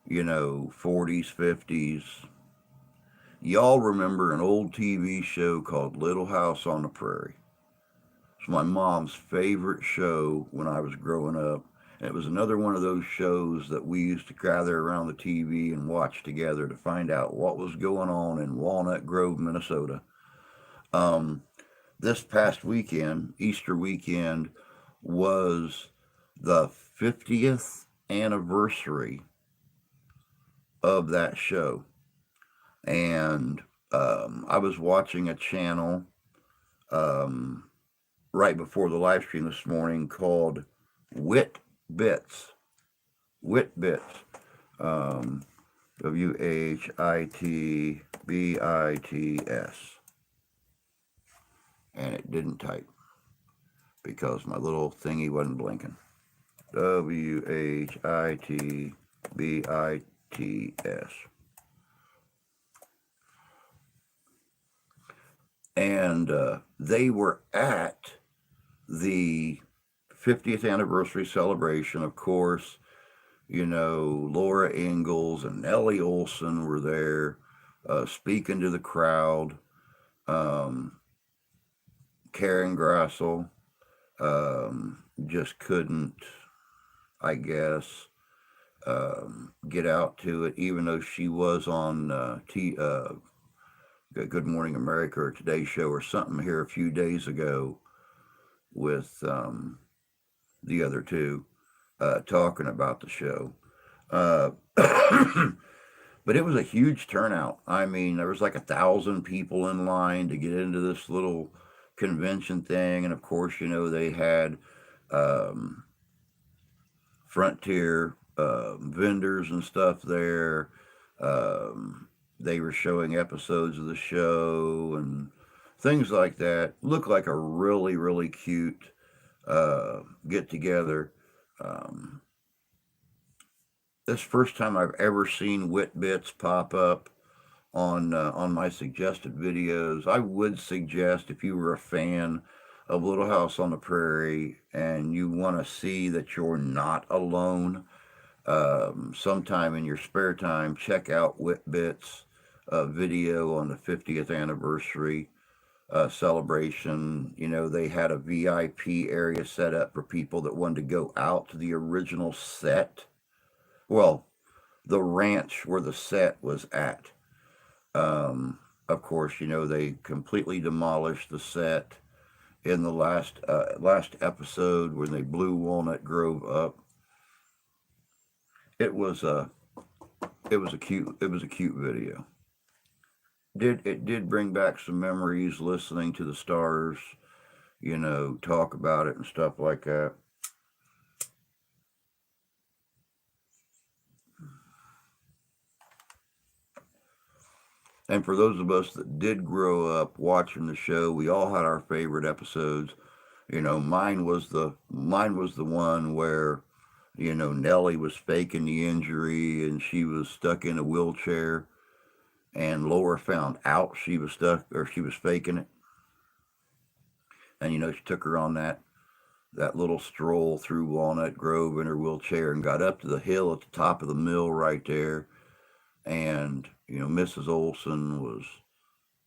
40s, 50s. Y'all remember an old TV show called Little House on the Prairie? It's my mom's favorite show when I was growing up. And it was another one of those shows that we used to gather around the TV and watch together to find out what was going on in Walnut Grove, Minnesota. Um, this past weekend, Easter weekend, was the 50th anniversary of that show. And I was watching a channel um, right before the live stream this morning called Wit Bits. Wit Bits. Um, WHITBITS. And it didn't type because my little thingy wasn't blinking. WHITBITS. And they were at the 50th anniversary celebration. Of course, Laura Ingalls and Nellie Olson were there speaking to the crowd. Karen Grassel just couldn't, I guess, get out to it, even though she was on Good Morning America or Today Show or something here a few days ago with the other two talking about the show. Uh, but it was a huge turnout. I mean, there was like 1,000 people in line to get into this little convention thing, and of course, they had um, Frontier vendors and stuff there. They were showing episodes of the show and things like that. Looked like a really, really cute get together. Um, this first time I've ever seen Wit Bits pop up on my suggested videos. I would suggest if you were a fan of Little House on the Prairie and you want to see that you're not alone, sometime in your spare time, check out Wit Bits video on the 50th anniversary celebration. They had a VIP area set up for people that wanted to go out to the original set. Well, the ranch where the set was at. Of course, they completely demolished the set in the last episode when they blew Walnut Grove up. It was a cute video. It did bring back some memories listening to the stars, talk about it and stuff like that. And for those of us that did grow up watching the show, we all had our favorite episodes. Mine was the one where, Nellie was faking the injury and she was stuck in a wheelchair, and Laura found out she was stuck or she was faking it, and she took her on that little stroll through Walnut Grove in her wheelchair and got up to the hill at the top of the mill right there, and Mrs. Olson was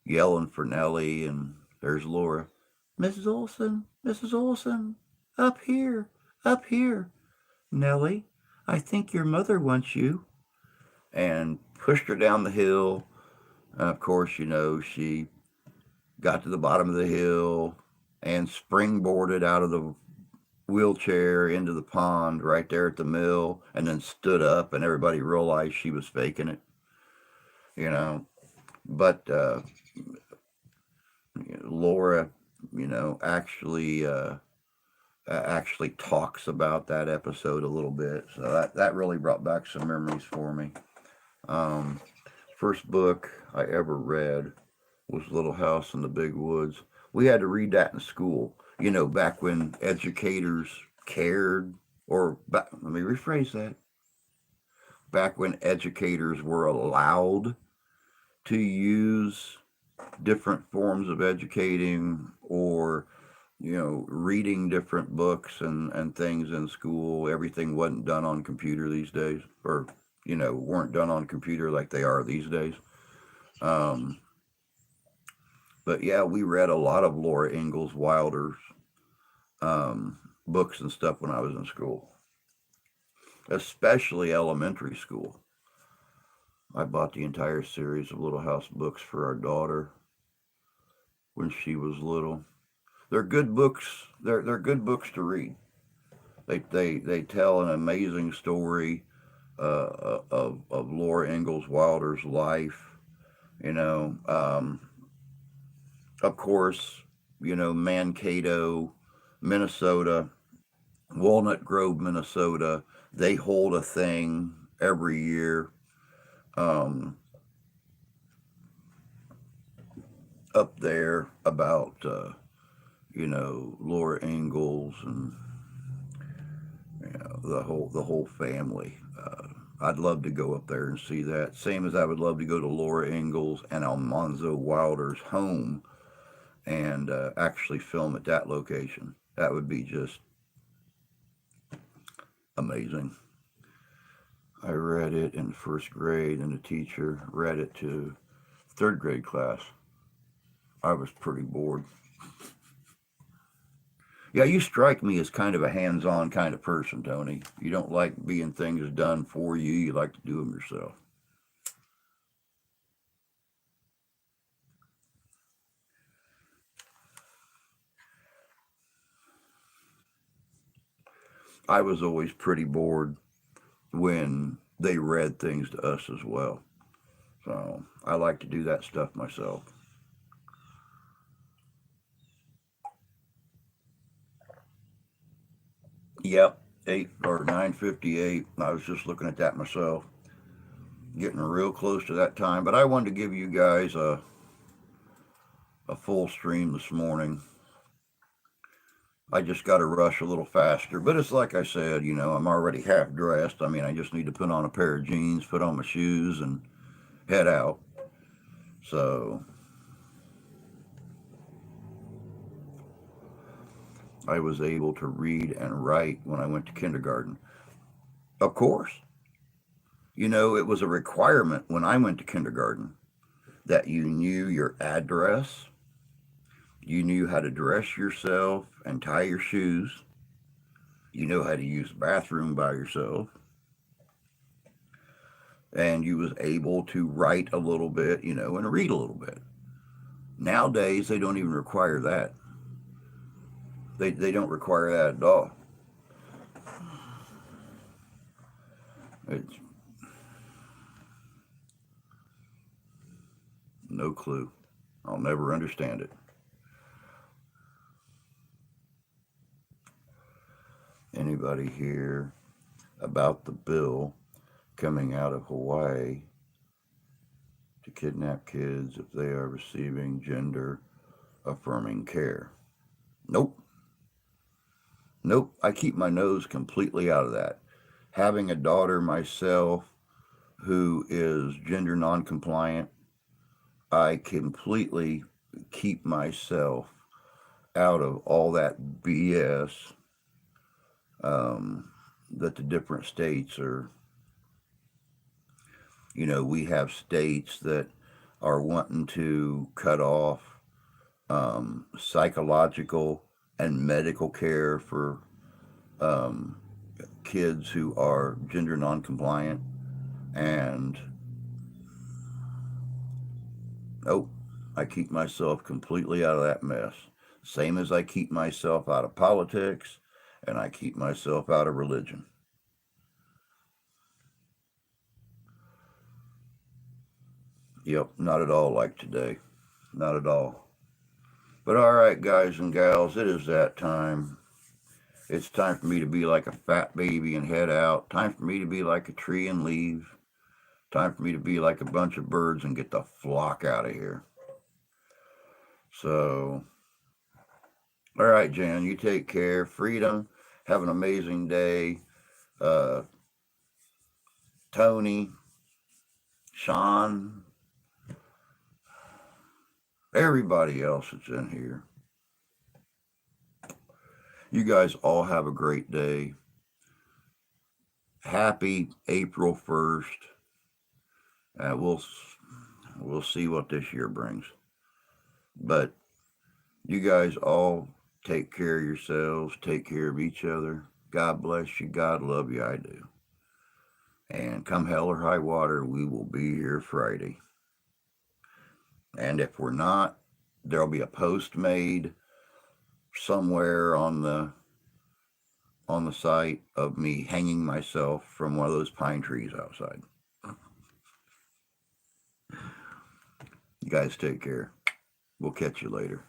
yelling for Nellie, and there's Laura. Mrs. Olson, up here, up here. Nellie, I think your mother wants you. And pushed her down the hill. And of course, she got to the bottom of the hill and springboarded out of the wheelchair into the pond right there at the mill, and then stood up, and everybody realized she was faking it. But Laura, actually talks about that episode a little bit. So that really brought back some memories for me. Um, First book I ever read was Little House in the Big Woods. We had to read that in school. You know, back when educators cared, let me rephrase that. Back when educators were allowed to use different forms of educating, or reading different books and things in school. Everything wasn't done on computer these days, or weren't done on computer like they are these days. um, but yeah, we read a lot of Laura Ingalls Wilder's books and stuff when I was in school, especially elementary school. I bought the entire series of Little House books for our daughter when she was little. They're good books. They're good books to read. They tell an amazing story of Laura Ingalls Wilder's life. You know, of course, Mankato, Minnesota, Walnut Grove, Minnesota. They hold a thing every year um, up there about Laura Ingalls and the whole family. I'd love to go up there and see that. Same as I would love to go to Laura Ingalls and Almanzo Wilder's home and actually film at that location. That would be just amazing. I read it in first grade, and the teacher read it to third grade class. I was pretty bored. Yeah, you strike me as kind of a hands-on kind of person, Tony. You don't like being things done for you. You like to do them yourself. I was always pretty bored when they read things to us as well. So I like to do that stuff myself. Yep, 8 or 9:58. I was just looking at that myself, getting real close to that time. But I wanted to give you guys a full stream this morning. I just got to rush a little faster. But it's like I said, I'm already half dressed. I mean, I just need to put on a pair of jeans, put on my shoes, and head out. So I was able to read and write when I went to kindergarten. Of course, it was a requirement when I went to kindergarten that you knew your address, you knew how to dress yourself and tie your shoes, you know how to use the bathroom by yourself, and you was able to write a little bit, and read a little bit. Nowadays, they don't even require that. They don't require that at all. It's no clue. I'll never understand it. Anybody hear about the bill coming out of Hawaii to kidnap kids if they are receiving gender affirming care? Nope. Nope. I keep my nose completely out of that. Having a daughter myself who is gender non-compliant, I completely keep myself out of all that BS that the different states are. We have states that are wanting to cut off psychological and medical care for kids who are gender non-compliant, and nope, I keep myself completely out of that mess. Same as I keep myself out of politics, and I keep myself out of religion. Yep, not at all like today. Not at all. But all right, guys and gals, it is that time. It's time for me to be like a fat baby and head out. Time for me to be like a tree and leave. Time for me to be like a bunch of birds and get the flock out of here. So, all right, Jan, you take care. Freedom, have an amazing day. Uh, Tony, Sean, everybody else that's in here. You guys all have a great day. Happy April 1st. We'll see what this year brings. But you guys all take care of yourselves, take care of each other. God bless you. God love you. I do. And come hell or high water, we will be here Friday. And if we're not, there'll be a post made somewhere on the site of me hanging myself from one of those pine trees outside. You guys take care. We'll catch you later.